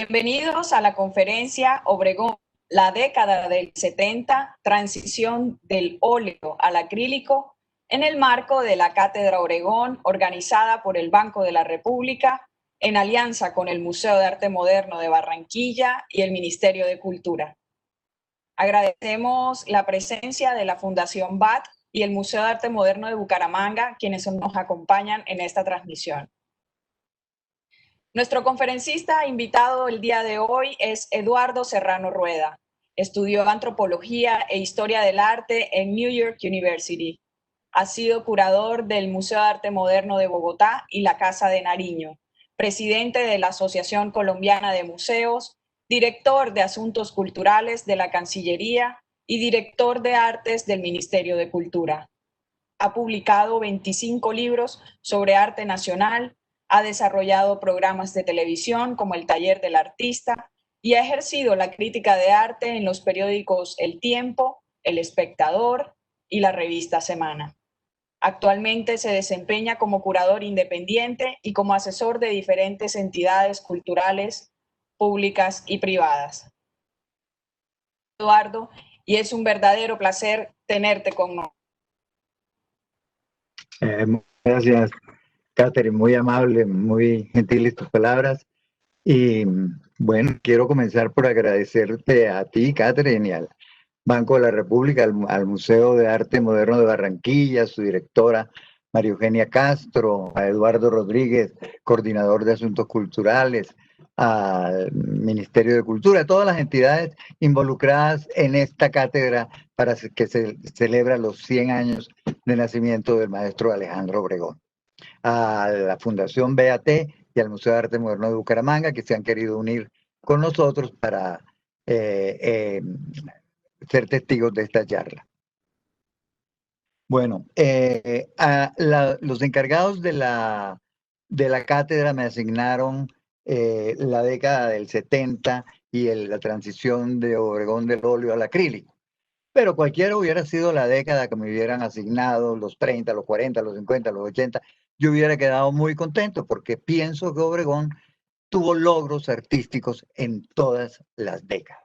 Bienvenidos a la conferencia Obregón, la década del 70, transición del óleo al acrílico, en el marco de la Cátedra Obregón, organizada por el Banco de la República, en alianza con el Museo de Arte Moderno de Barranquilla y el Ministerio de Cultura. Agradecemos la presencia de la Fundación BAT y el Museo de Arte Moderno de Bucaramanga, quienes nos acompañan en esta transmisión. Nuestro conferencista invitado el día de hoy es Eduardo Serrano Rueda. Estudió Antropología e Historia del Arte en New York University. Ha sido curador del Museo de Arte Moderno de Bogotá y la Casa de Nariño, presidente de la Asociación Colombiana de Museos, director de Asuntos Culturales de la Cancillería y director de Artes del Ministerio de Cultura. Ha publicado 25 libros sobre arte nacional, ha desarrollado programas de televisión como El Taller del Artista y ha ejercido la crítica de arte en los periódicos El Tiempo, El Espectador y la revista Semana. Actualmente se desempeña como curador independiente y como asesor de diferentes entidades culturales, públicas y privadas. Eduardo, y es un verdadero placer tenerte con nosotros. Gracias, Catherine, muy amable, muy gentiles tus palabras. Y bueno, quiero comenzar por agradecerte a ti, Catherine, y al Banco de la República, al Museo de Arte Moderno de Barranquilla, su directora María Eugenia Castro, a Eduardo Rodríguez, coordinador de Asuntos Culturales, al Ministerio de Cultura, a todas las entidades involucradas en esta cátedra para que se celebra los 100 años de nacimiento del maestro Alejandro Obregón. A la Fundación BAT y al Museo de Arte Moderno de Bucaramanga, que se han querido unir con nosotros para ser testigos de esta charla. Bueno, los encargados de la cátedra me asignaron la década del 70 y la transición de Obregón del óleo al acrílico. Pero cualquiera hubiera sido la década que me hubieran asignado, los 30, los 40, los 50, los 80, yo hubiera quedado muy contento porque pienso que Obregón tuvo logros artísticos en todas las décadas.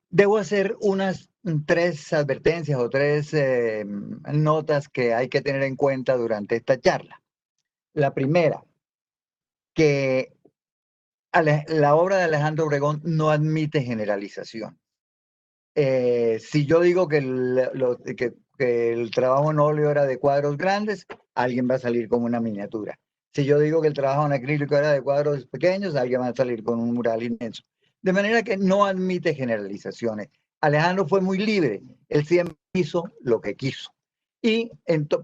Debo hacer unas 3 advertencias o 3 notas que hay que tener en cuenta durante esta charla. La primera, que la obra de Alejandro Obregón no admite generalización. Si yo digo que el trabajo en óleo era de cuadros grandes, alguien va a salir con una miniatura. Si yo digo que el trabajo en acrílico era de cuadros pequeños, alguien va a salir con un mural inmenso. De manera que no admite generalizaciones. Alejandro fue muy libre, él siempre hizo lo que quiso.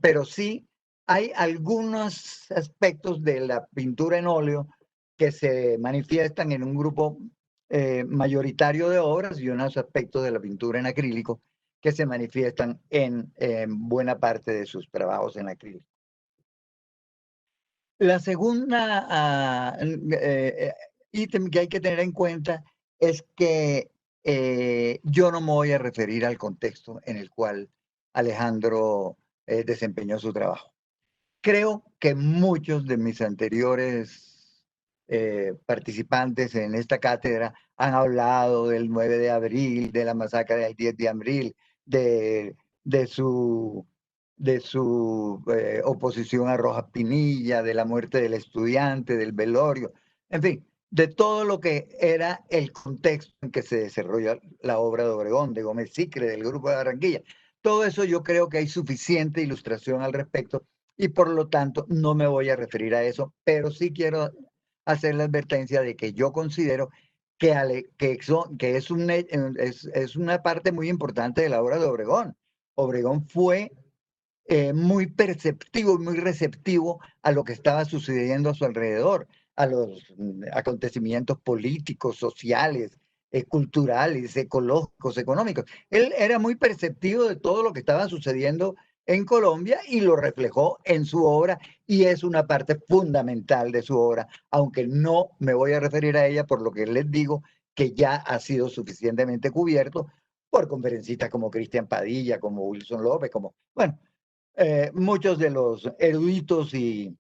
Pero sí hay algunos aspectos de la pintura en óleo que se manifiestan en un grupo mayoritario de obras y unos aspectos de la pintura en acrílico que se manifiestan en buena parte de sus trabajos en acrílico. La segunda ítem que hay que tener en cuenta es que yo no me voy a referir al contexto en el cual Alejandro desempeñó su trabajo. Creo que muchos de mis anteriores participantes en esta cátedra han hablado del 9 de abril, de la masacre del 10 de abril, de su oposición a Rojas Pinilla, de la muerte del estudiante, del velorio, en fin, de todo lo que era el contexto en que se desarrolla la obra de Obregón, de Gómez Sicre, del Grupo de Barranquilla. Todo eso yo creo que hay suficiente ilustración al respecto y por lo tanto no me voy a referir a eso, pero sí quiero hacer la advertencia de que yo considero que es una parte muy importante de la obra de Obregón. Obregón fue muy perceptivo y muy receptivo a lo que estaba sucediendo a su alrededor, a los acontecimientos políticos, sociales, culturales, ecológicos, económicos. Él era muy perceptivo de todo lo que estaba sucediendo en Colombia y lo reflejó en su obra y es una parte fundamental de su obra, aunque no me voy a referir a ella por lo que les digo que ya ha sido suficientemente cubierto por conferencistas como Cristian Padilla, como Wilson López, bueno, muchos de los eruditos y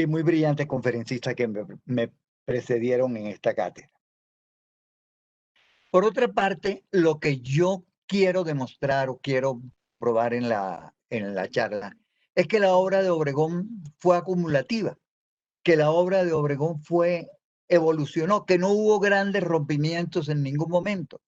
muy brillantes conferencistas que me precedieron en esta cátedra. Por otra parte, lo que yo quiero demostrar o quiero probar en la charla es que la obra de Obregón fue acumulativa, que la obra de Obregón evolucionó, que no hubo grandes rompimientos en ningún momento.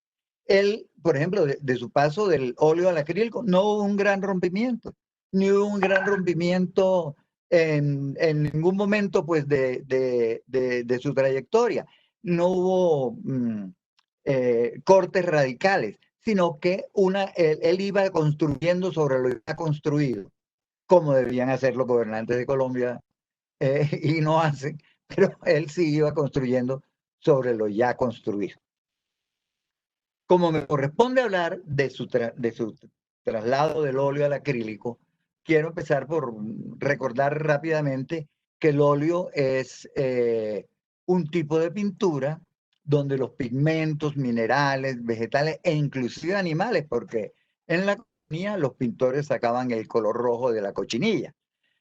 Él, por ejemplo, de su paso del óleo al acrílico, no hubo un gran rompimiento, ni hubo un gran rompimiento en ningún momento pues, de su trayectoria. No hubo cortes radicales, sino que él iba construyendo sobre lo ya construido, como debían hacer los gobernantes de Colombia, y no hacen, pero él sí iba construyendo sobre lo ya construido. Como me corresponde hablar de su traslado del óleo al acrílico, quiero empezar por recordar rápidamente que el óleo es un tipo de pintura donde los pigmentos, minerales, vegetales e inclusive animales, porque en la cocina los pintores sacaban el color rojo de la cochinilla.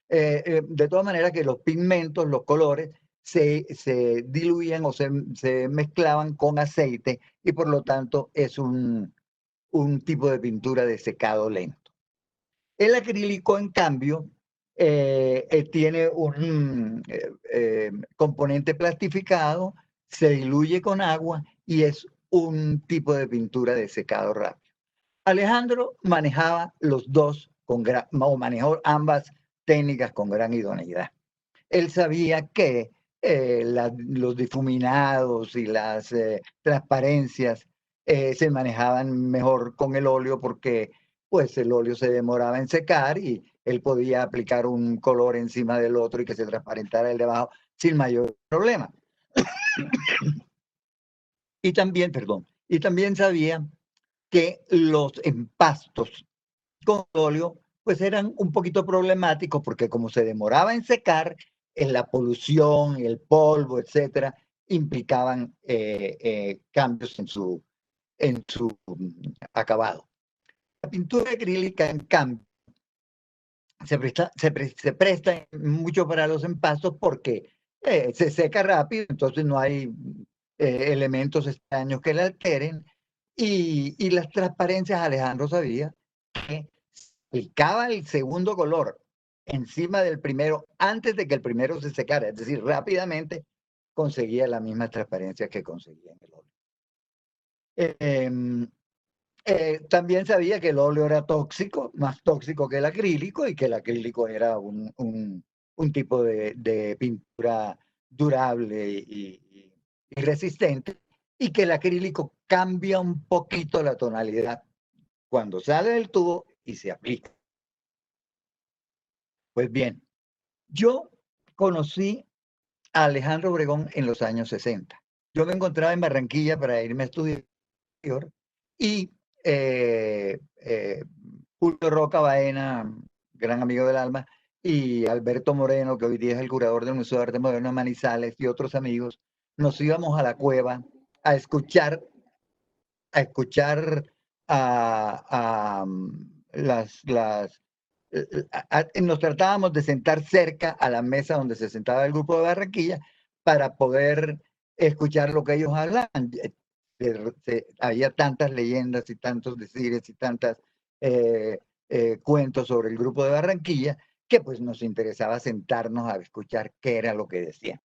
De todas maneras que los pigmentos, los colores, se diluían o se mezclaban con aceite y por lo tanto es un tipo de pintura de secado lento. El acrílico, en cambio, tiene un componente plastificado, se diluye con agua y es un tipo de pintura de secado rápido. Alejandro manejaba los dos, o manejó ambas técnicas con gran idoneidad. Él sabía que los difuminados y las transparencias se manejaban mejor con el óleo porque pues el óleo se demoraba en secar y él podía aplicar un color encima del otro y que se transparentara el de abajo sin mayor problema. Y también sabía que los empastos con óleo pues eran un poquito problemáticos porque como se demoraba en secar, en la polución, el polvo, etcétera, implicaban cambios en su acabado. La pintura acrílica, en cambio, se presta mucho para los empastos porque se seca rápido, entonces no hay elementos extraños que la alteren. Y las transparencias, Alejandro sabía que aplicaba el segundo color encima del primero antes de que el primero se secara, es decir, rápidamente conseguía la misma transparencia que conseguía en el óleo. También sabía que el óleo era tóxico, más tóxico que el acrílico, y que el acrílico era un tipo de pintura durable y resistente, y que el acrílico cambia un poquito la tonalidad cuando sale del tubo y se aplica. Pues bien, yo conocí a Alejandro Obregón en los años 60. Yo me encontraba en Barranquilla para irme a estudiar y Julio Roca Baena, gran amigo del alma, y Alberto Moreno, que hoy día es el curador del Museo de Arte Moderno de Manizales, y otros amigos, nos íbamos a la cueva a escuchar a nos tratábamos de sentar cerca a la mesa donde se sentaba el grupo de Barranquilla para poder escuchar lo que ellos hablaban. Había tantas leyendas y tantos decires y tantas cuentos sobre el grupo de Barranquilla que pues nos interesaba sentarnos a escuchar qué era lo que decían.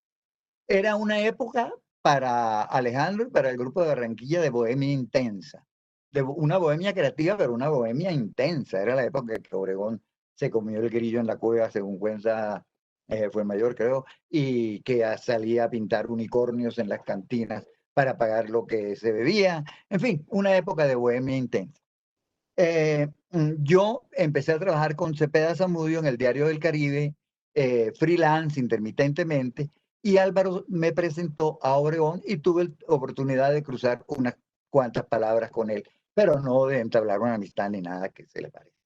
Era una época para Alejandro y para el grupo de Barranquilla de bohemia intensa, de una bohemia creativa, pero una bohemia intensa. Era la época en que Obregón se comió el grillo en la cueva, según cuenta Fuenmayor, creo, y que salía a pintar unicornios en las cantinas para pagar lo que se bebía. En fin, una época de bohemia intensa. Yo empecé a trabajar con Cepeda Zamudio en el Diario del Caribe, freelance, intermitentemente, y Álvaro me presentó a Obregón y tuve la oportunidad de cruzar unas cuantas palabras con él, pero no de entablar una amistad ni nada que se le parezca.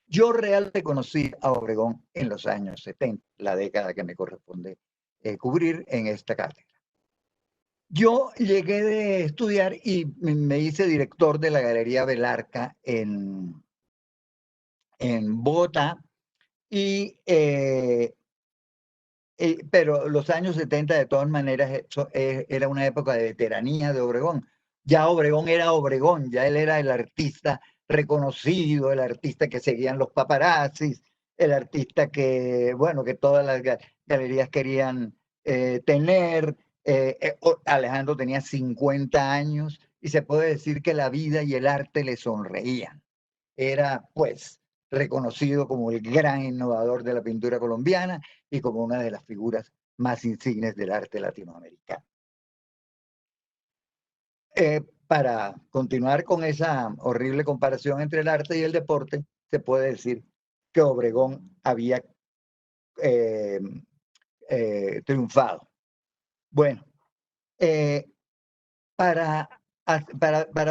Yo realmente conocí a Obregón en los años 70, la década que me corresponde cubrir en esta cátedra. Yo llegué de estudiar y me hice director de la Galería Belarca en Bogotá y pero los años 70 de todas maneras era una época de veteranía de Obregón. Ya Obregón era Obregón, ya él era el artista reconocido, el artista que seguían los paparazzis, el artista que, bueno, que todas las galerías querían tener. Alejandro tenía 50 años y se puede decir que la vida y el arte le sonreían. Era, pues, reconocido como el gran innovador de la pintura colombiana y como una de las figuras más insignes del arte latinoamericano. Para continuar con esa horrible comparación entre el arte y el deporte, se puede decir que Obregón había triunfado. Bueno, para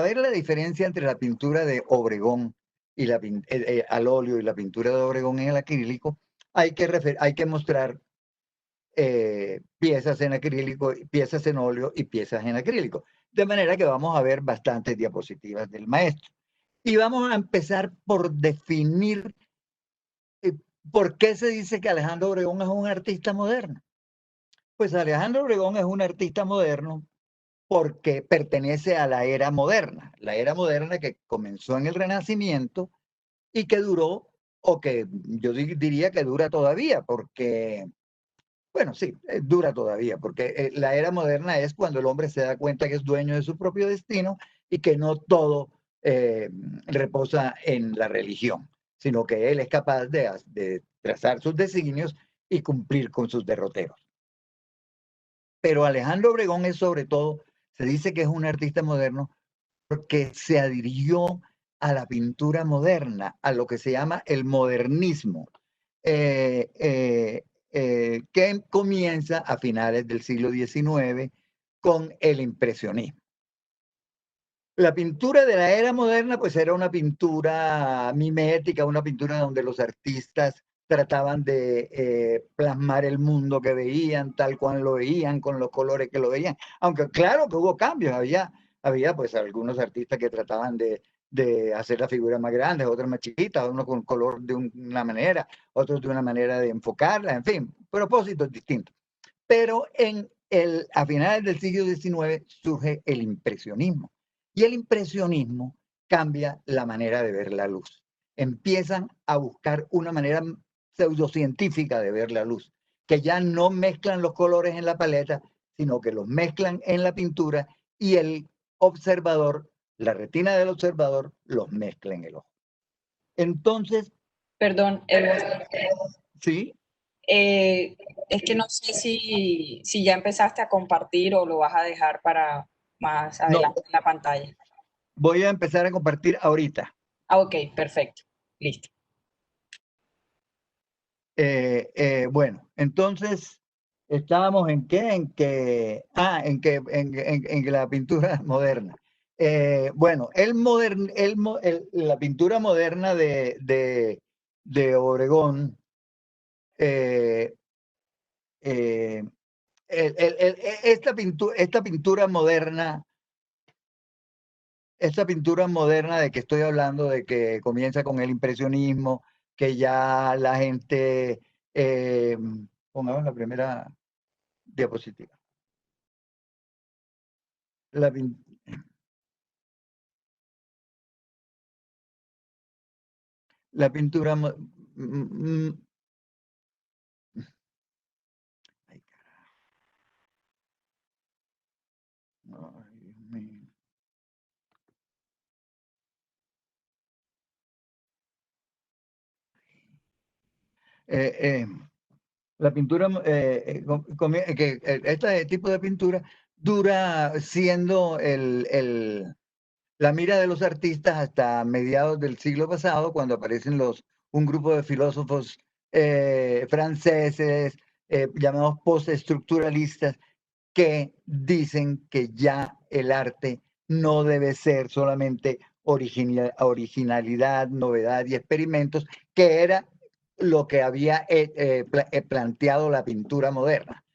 ver la diferencia entre la pintura de Obregón y al óleo y la pintura de Obregón en el acrílico, hay que mostrar piezas en acrílico, piezas en óleo y piezas en acrílico. De manera que vamos a ver bastantes diapositivas del maestro. Y vamos a empezar por definir por qué se dice que Alejandro Obregón es un artista moderno. Pues Alejandro Obregón es un artista moderno porque pertenece a la era moderna que comenzó en el Renacimiento y que duró, o que yo diría que dura todavía, porque, bueno, sí, dura todavía, porque la era moderna es cuando el hombre se da cuenta que es dueño de su propio destino y que no todo reposa en la religión, sino que él es capaz de trazar sus designios y cumplir con sus derroteros. Pero Alejandro Obregón es sobre todo, se dice que es un artista moderno porque se adhirió a la pintura moderna, a lo que se llama el modernismo, que comienza a finales del siglo XIX con el impresionismo. La pintura de la era moderna pues era una pintura mimética, una pintura donde los artistas trataban de plasmar el mundo que veían, tal cual lo veían, con los colores que lo veían. Aunque claro que hubo cambios, había pues algunos artistas que trataban de hacer las figuras más grandes, otros más chiquitas, unos con color de una manera, otros de una manera de enfocarla, en fin, propósitos distintos. Pero a finales del siglo XIX surge el impresionismo. Y el impresionismo cambia la manera de ver la luz. Empiezan a buscar una manera pseudocientífica de ver la luz, que ya no mezclan los colores en la paleta, sino que los mezclan en la pintura y el observador, la retina del observador, los mezcla en el ojo. Entonces... Perdón, Eduardo. Sí. Es que no sé si ya empezaste a compartir o lo vas a dejar para más adelante en la pantalla. Voy a empezar a compartir ahorita. Ok, perfecto. Listo. Bueno, entonces estábamos en que la pintura moderna. Bueno, la pintura moderna de Obregón, esta pintura moderna de que estoy hablando, de que comienza con el impresionismo, que ya la gente, pongamos la primera diapositiva. La pintura... Ay, carajo. Ay, Dios mío. La pintura, este tipo de pintura dura siendo la mira de los artistas hasta mediados del siglo pasado, cuando aparecen un grupo de filósofos franceses, llamados postestructuralistas, que dicen que ya el arte no debe ser solamente originalidad, novedad y experimentos, que era lo que había planteado la pintura moderna,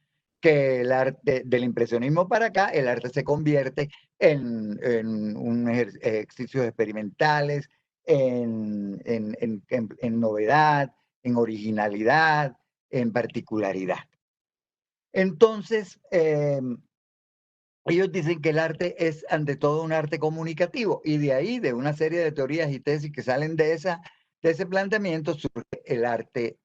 que el arte del impresionismo para acá, el arte se convierte en ejercicios experimentales, en novedad, en originalidad, en particularidad. Entonces, ellos dicen que el arte es ante todo un arte comunicativo, y de ahí, de una serie de teorías y tesis que salen de ese planteamiento, surge el arte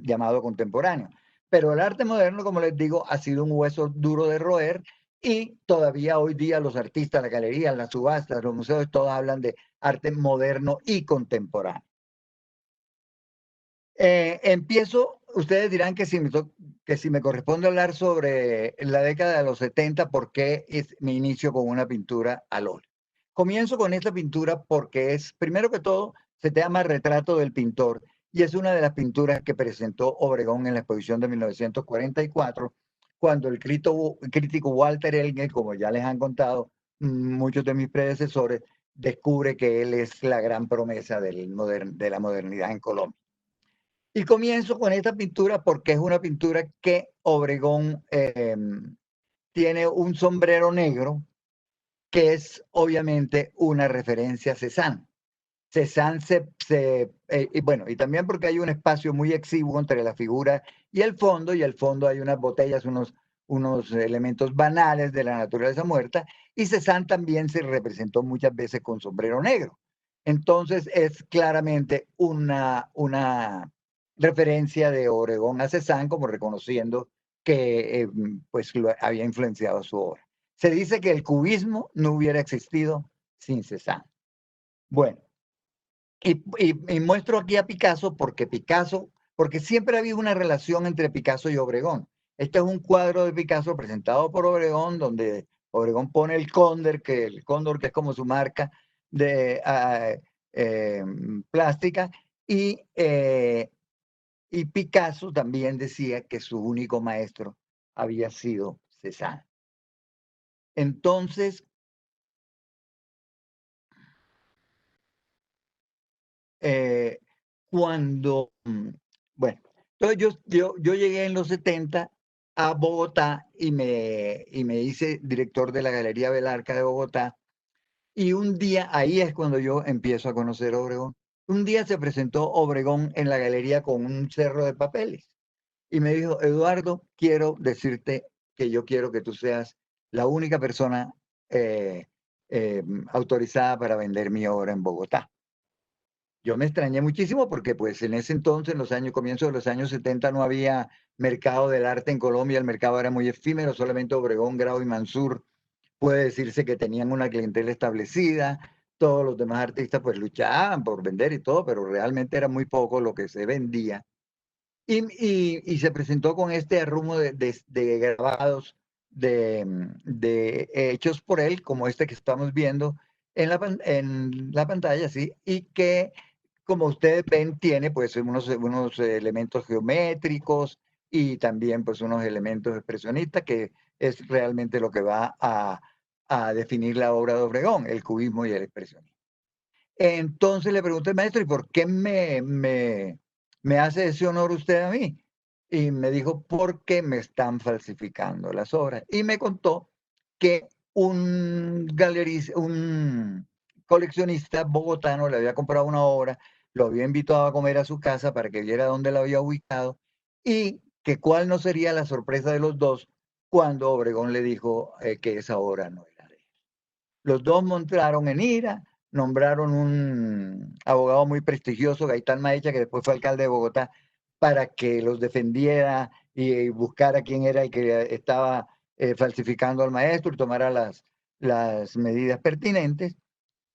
llamado contemporáneo. Pero el arte moderno, como les digo, ha sido un hueso duro de roer, y todavía hoy día los artistas, las galerías, las subastas, los museos, todos hablan de arte moderno y contemporáneo. Empiezo, ustedes dirán que si me corresponde hablar sobre la década de los 70, ¿por qué me inicio con una pintura al óleo? Comienzo con esta pintura porque es, primero que todo, se llama Retrato del Pintor, y es una de las pinturas que presentó Obregón en la exposición de 1944, cuando el crítico Walter Elger, como ya les han contado muchos de mis predecesores, descubre que él es la gran promesa de la modernidad en Colombia. Y comienzo con esta pintura porque es una pintura que Obregón tiene un sombrero negro, que es obviamente una referencia a Cézanne. Cézanne y bueno, y también porque hay un espacio muy exiguo entre la figura y el fondo hay unas botellas, unos elementos banales de la naturaleza muerta, y Cézanne también se representó muchas veces con sombrero negro. Entonces es claramente una referencia de Obregón a Cézanne, como reconociendo que pues lo había influenciado su obra. Se dice que el cubismo no hubiera existido sin Cézanne. Bueno, y muestro aquí a Picasso porque siempre ha habido una relación entre Picasso y Obregón. Este es un cuadro de Picasso presentado por Obregón, donde Obregón pone el cóndor, que es como su marca de plástica, y Picasso también decía que su único maestro había sido Cézanne. Entonces, bueno, entonces yo llegué en los 70 a Bogotá y me hice director de la Galería Belarca de Bogotá, y un día, ahí es cuando yo empiezo a conocer a Obregón. Un día se presentó Obregón en la galería con un cerro de papeles y me dijo: Eduardo, quiero decirte que yo quiero que tú seas la única persona autorizada para vender mi obra en Bogotá. Yo me extrañé muchísimo porque pues en ese entonces, en comienzos de los años 70, no había mercado del arte en Colombia, el mercado era muy efímero, solamente Obregón, Grau y Mansur puede decirse que tenían una clientela establecida, todos los demás artistas pues luchaban por vender y todo, pero realmente era muy poco lo que se vendía. Y se presentó con este arrumo de grabados hechos por él, como este que estamos viendo en la pantalla, ¿sí? Y que, como ustedes ven, tiene pues unos elementos geométricos y también pues unos elementos expresionistas, que es realmente lo que va a definir la obra de Obregón, el cubismo y el expresionismo. Entonces le pregunté al maestro: ¿y por qué me hace ese honor usted a mí? Y me dijo: porque me están falsificando las obras. Y me contó que un coleccionista bogotano le había comprado una obra, lo había invitado a comer a su casa para que viera dónde la había ubicado, y que cuál no sería la sorpresa de los dos cuando Obregón le dijo que esa obra no era de él. Los dos montaron en ira, nombraron un abogado muy prestigioso, Gaitán Maecha, que después fue alcalde de Bogotá, para que los defendiera y buscara quién era el que estaba falsificando al maestro y tomara las medidas pertinentes.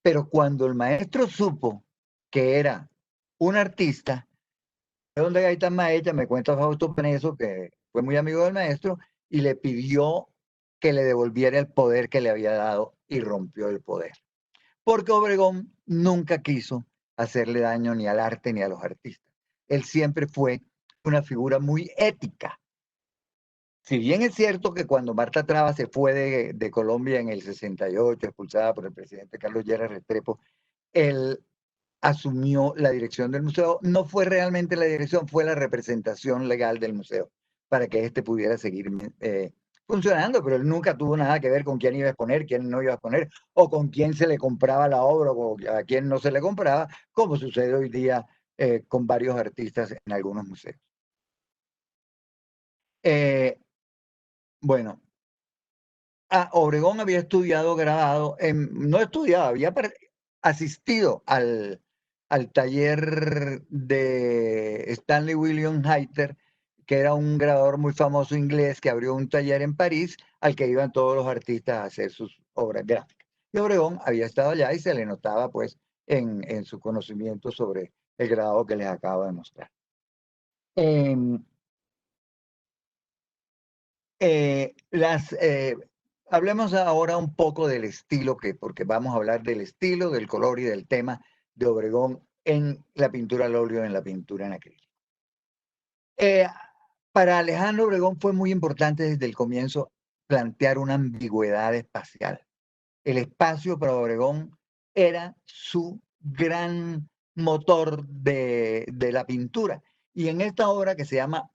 Pero cuando el maestro supo que era un artista, de donde Gaitán Maecha, me cuenta Fausto Peneso, que fue muy amigo del maestro, y le pidió que le devolviera el poder que le había dado, y rompió el poder. Porque Obregón nunca quiso hacerle daño ni al arte ni a los artistas. Él siempre fue una figura muy ética. Si bien es cierto que cuando Marta Traba se fue de Colombia en el 68, expulsada por el presidente Carlos Lleras Restrepo, él asumió la dirección del museo. No fue realmente la dirección, fue la representación legal del museo para que éste pudiera seguir funcionando, pero él nunca tuvo nada que ver con quién iba a exponer, quién no iba a exponer, o con quién se le compraba la obra o a quién no se le compraba, como sucede hoy día con varios artistas en algunos museos. Bueno, Obregón había estudiado grabado, no estudiado, había asistido al taller de Stanley William Hayter, que era un grabador muy famoso inglés que abrió un taller en París al que iban todos los artistas a hacer sus obras gráficas. Y Obregón había estado allá y se le notaba pues en su conocimiento sobre el grabado que les acabo de mostrar. Em, eh, las, eh, Hablemos ahora un poco del estilo, porque vamos a hablar del estilo, del color y del tema de Obregón en la pintura al óleo, en la pintura en acrílico. Eh, para Alejandro Obregón fue muy importante desde el comienzo plantear una ambigüedad espacial. El espacio para Obregón era su gran motor de la pintura. Y en esta obra que se llama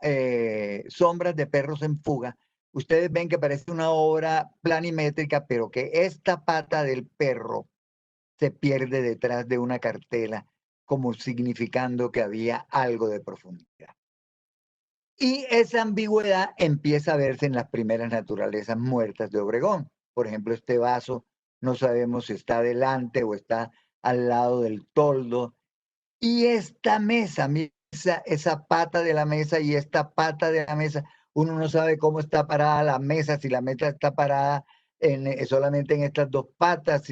Sombras de perros en fuga, ustedes ven que parece una obra planimétrica, pero que esta pata del perro se pierde detrás de una cartela, como significando que había algo de profundidad. Y esa ambigüedad empieza a verse en las primeras naturalezas muertas de Obregón. Por ejemplo, este vaso, no sabemos si está delante o está al lado del toldo. Y esta mesa, esa pata de la mesa y esta pata de la mesa, uno no sabe cómo está parada la mesa, si la mesa está parada solamente en estas dos patas.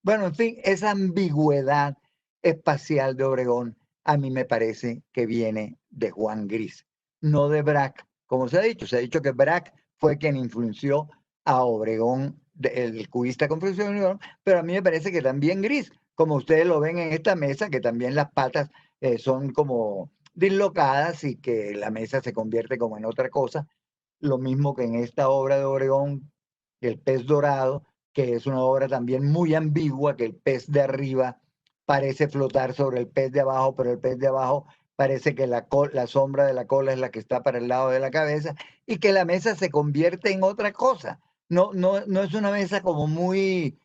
Bueno, en fin, esa ambigüedad espacial de Obregón a mí me parece que viene de Juan Gris, no de Braque, como se ha dicho. Se ha dicho que Braque fue quien influenció a Obregón, el cubista con Obregón, pero a mí me parece que también Gris, como ustedes lo ven en esta mesa, que también las patas son como dislocadas y que la mesa se convierte como en otra cosa. Lo mismo que en esta obra de Obregón, El pez dorado, que es una obra también muy ambigua, que el pez de arriba parece flotar sobre el pez de abajo, pero el pez de abajo parece que la sombra de la cola es la que está para el lado de la cabeza, y que la mesa se convierte en otra cosa. No es una mesa como muy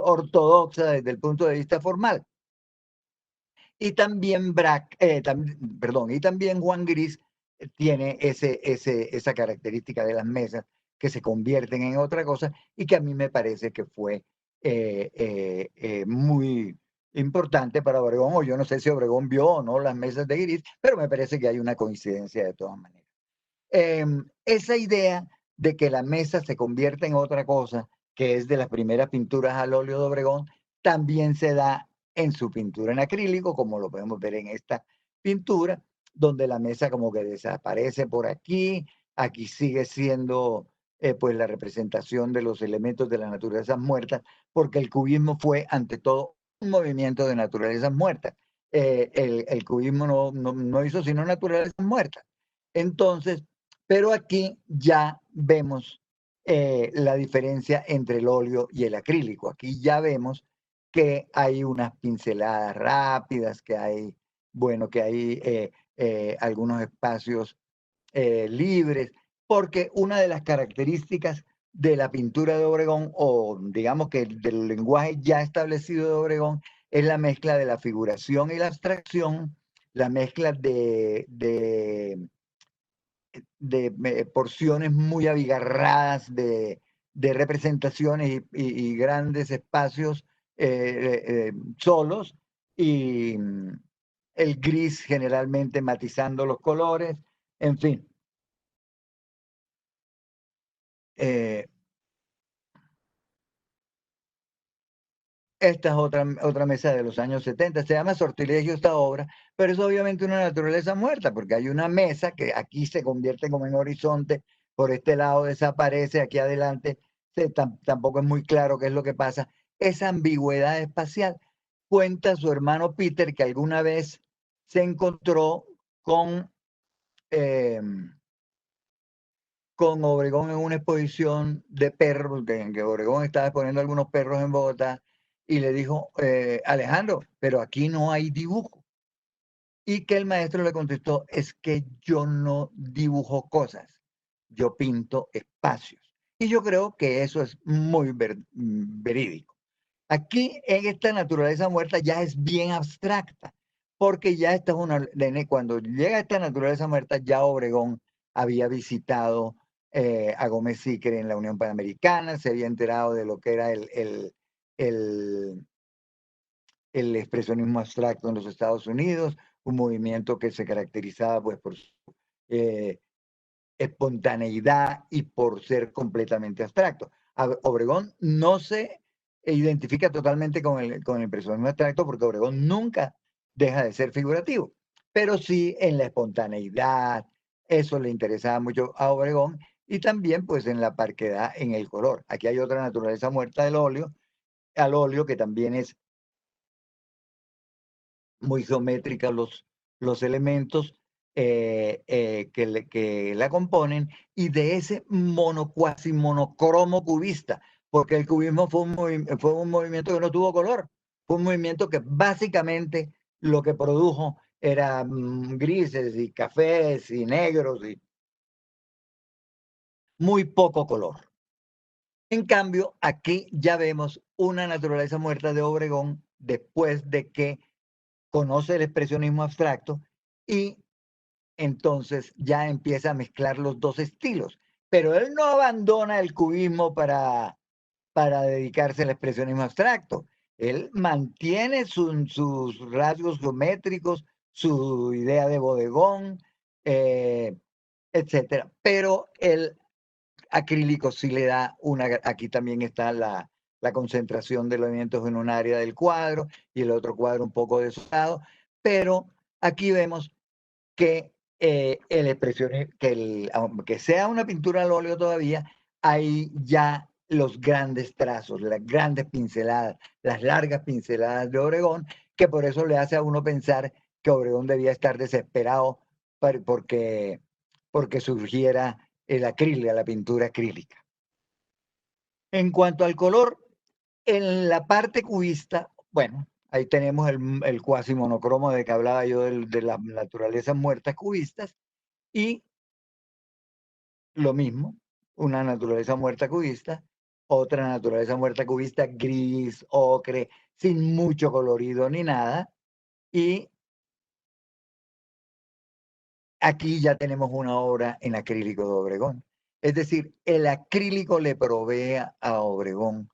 ortodoxa desde el punto de vista formal. Y también y también Juan Gris tiene esa característica de las mesas que se convierten en otra cosa y que a mí me parece que fue muy importante para Obregón, o yo no sé si Obregón vio o no las mesas de Gris, pero me parece que hay una coincidencia de todas maneras. Esa idea de que la mesa se convierte en otra cosa, que es de las primeras pinturas al óleo de Obregón, también se da en su pintura en acrílico, como lo podemos ver en esta pintura, donde la mesa como que desaparece por aquí, aquí sigue siendo pues la representación de los elementos de la naturaleza muerta, porque el cubismo fue ante todo un movimiento de naturalezas muertas. El cubismo no hizo sino naturalezas muertas. Entonces, pero aquí ya vemos la diferencia entre el óleo y el acrílico. Aquí ya vemos que hay unas pinceladas rápidas, que hay, bueno, que hay algunos espacios libres, porque una de las características de la pintura de Obregón, o digamos que del lenguaje ya establecido de Obregón, es la mezcla de la figuración y la abstracción, la mezcla de porciones muy abigarradas de representaciones y grandes espacios solos, y el gris generalmente matizando los colores, en fin. Esta es otra mesa de los años 70, se llama Sortilegio esta obra, pero es obviamente una naturaleza muerta, porque hay una mesa que aquí se convierte como en horizonte, por este lado desaparece, aquí adelante tampoco es muy claro qué es lo que pasa. Esa ambigüedad espacial. Cuenta su hermano Peter que alguna vez se encontró con, eh, con Obregón en una exposición de perros, en que Obregón estaba exponiendo algunos perros en Bogotá, y le dijo, Alejandro, pero aquí no hay dibujo. Y que el maestro le contestó, es que yo no dibujo cosas, yo pinto espacios. Y yo creo que eso es muy verídico. Aquí en esta naturaleza muerta ya es bien abstracta, porque ya esta es cuando llega esta naturaleza muerta, ya Obregón había visitado a Gómez Sicre en la Unión Panamericana, se había enterado de lo que era el expresionismo abstracto en los Estados Unidos, un movimiento que se caracterizaba pues, por su espontaneidad y por ser completamente abstracto. Obregón no se identifica totalmente con el impresionismo abstracto porque Obregón nunca deja de ser figurativo, pero sí en la espontaneidad, eso le interesaba mucho a Obregón, y también pues en la parquedad, en el color. Aquí hay otra naturaleza muerta del óleo, al óleo, que también es muy geométrica los elementos que la componen, y de ese cuasi monocromo cubista, porque el cubismo fue un movimiento que no tuvo color, fue un movimiento que básicamente lo que produjo era grises y cafés y negros y muy poco color. En cambio, aquí ya vemos una naturaleza muerta de Obregón después de que conoce el expresionismo abstracto y entonces ya empieza a mezclar los dos estilos. Pero él no abandona el cubismo para dedicarse al expresionismo abstracto. Él mantiene sus rasgos geométricos, su idea de bodegón, etcétera. Pero el acrílico sí le da aquí también está la concentración de elementos en un área del cuadro y el otro cuadro un poco desolado, pero aquí vemos que el expresionismo, aunque sea una pintura al óleo todavía, hay ya los grandes trazos, las grandes pinceladas, las largas pinceladas de Obregón, que por eso le hace a uno pensar que Obregón debía estar desesperado porque surgiera el acrílico, la pintura acrílica. En cuanto al color, en la parte cubista, bueno, ahí tenemos el cuasi monocromo de que hablaba yo de las naturalezas muertas cubistas, y lo mismo, una naturaleza muerta cubista, otra naturaleza muerta cubista gris, ocre, sin mucho colorido ni nada, y aquí ya tenemos una obra en acrílico de Obregón. Es decir, el acrílico le provee a Obregón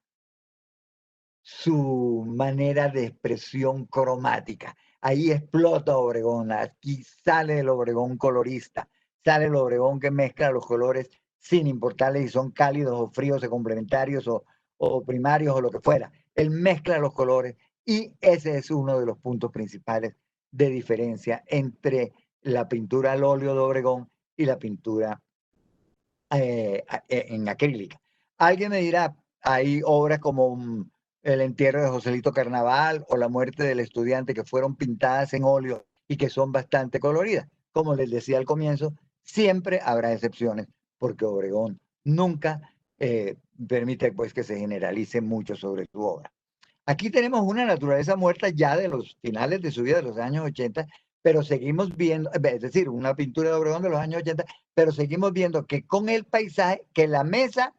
su manera de expresión cromática. Ahí explota Obregón, aquí sale el Obregón colorista, sale el Obregón que mezcla los colores sin importarle si son cálidos o fríos o complementarios o primarios o lo que fuera. Él mezcla los colores, y ese es uno de los puntos principales de diferencia entre la pintura al óleo de Obregón y la pintura en acrílica. Alguien me dirá, hay obras como El entierro de Joselito Carnaval o La muerte del estudiante, que fueron pintadas en óleo y que son bastante coloridas. Como les decía al comienzo, siempre habrá excepciones, porque Obregón nunca permite pues, que se generalice mucho sobre su obra. Aquí tenemos una naturaleza muerta ya de los finales de su vida, de los años 80, pero seguimos viendo, es decir, una pintura de Obregón de los años 80, pero seguimos viendo que con el paisaje, que la mesa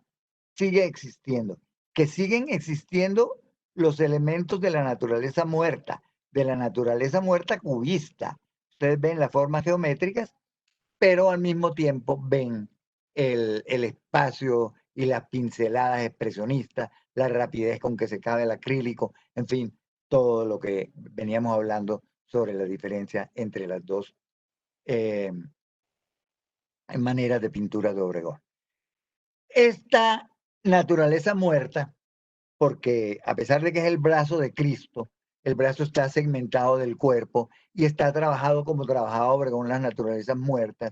sigue existiendo, que siguen existiendo los elementos de la naturaleza muerta cubista. Ustedes ven las formas geométricas, pero al mismo tiempo ven el espacio y las pinceladas expresionistas, la rapidez con que se cabe el acrílico, en fin, todo lo que veníamos hablando sobre la diferencia entre las dos maneras de pintura de Obregón. Esta naturaleza muerta, porque a pesar de que es el brazo de Cristo, el brazo está segmentado del cuerpo y está trabajado como trabajaba Obregón las naturalezas muertas,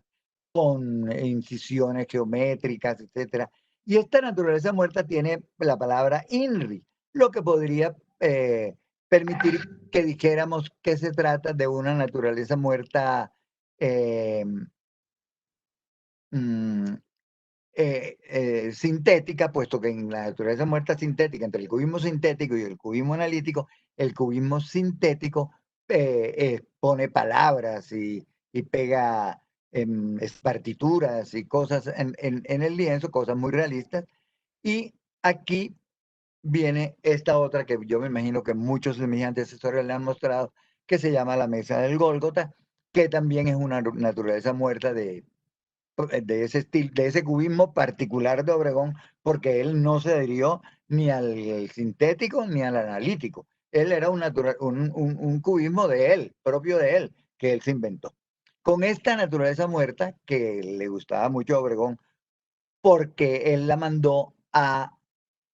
con incisiones geométricas, etcétera. Y esta naturaleza muerta tiene la palabra INRI, lo que podría permitir que dijéramos que se trata de una naturaleza muerta mm, sintética, puesto que en la naturaleza muerta sintética, entre el cubismo sintético y el cubismo analítico, el cubismo sintético pone palabras y pega partituras y cosas en el lienzo, cosas muy realistas. Y aquí viene esta otra que yo me imagino que muchos de mis antecesores le han mostrado, que se llama la mesa del Gólgota, que también es una naturaleza muerta de ese estilo, de ese cubismo particular de Obregón, porque él no se adhirió ni al sintético ni al analítico. Él era un cubismo de él, propio de él, que él se inventó. Con esta naturaleza muerta, que le gustaba mucho a Obregón, porque él la mandó a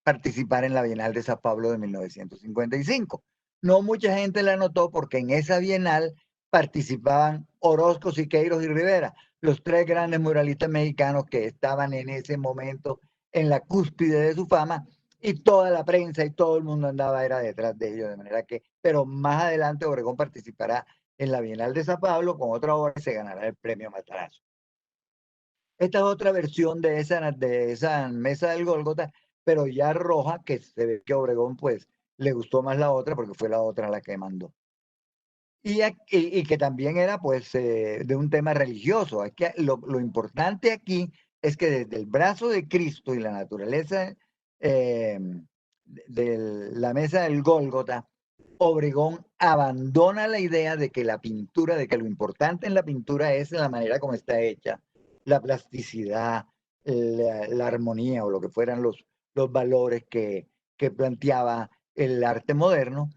participar en la Bienal de Sao Paulo de 1955. No mucha gente la notó porque en esa Bienal participaban Orozco, Siqueiros y Rivera, los tres grandes muralistas mexicanos que estaban en ese momento en la cúspide de su fama, y toda la prensa y todo el mundo andaba era detrás de ellos, de manera que, pero más adelante Obregón participará en la Bienal de Sao Paulo con otra obra y se ganará el premio Matarazzo. Esta es otra versión de esa mesa del Gólgota, pero ya roja, que se ve que Obregón pues le gustó más la otra porque fue la otra la que mandó. Y que también era pues de un tema religioso. Es que lo importante aquí es que desde el brazo de Cristo y la naturaleza de la mesa del Gólgota, Obregón abandona la idea de que la pintura, de que lo importante en la pintura es la manera como está hecha, la plasticidad, la armonía o lo que fueran los valores que planteaba el arte moderno,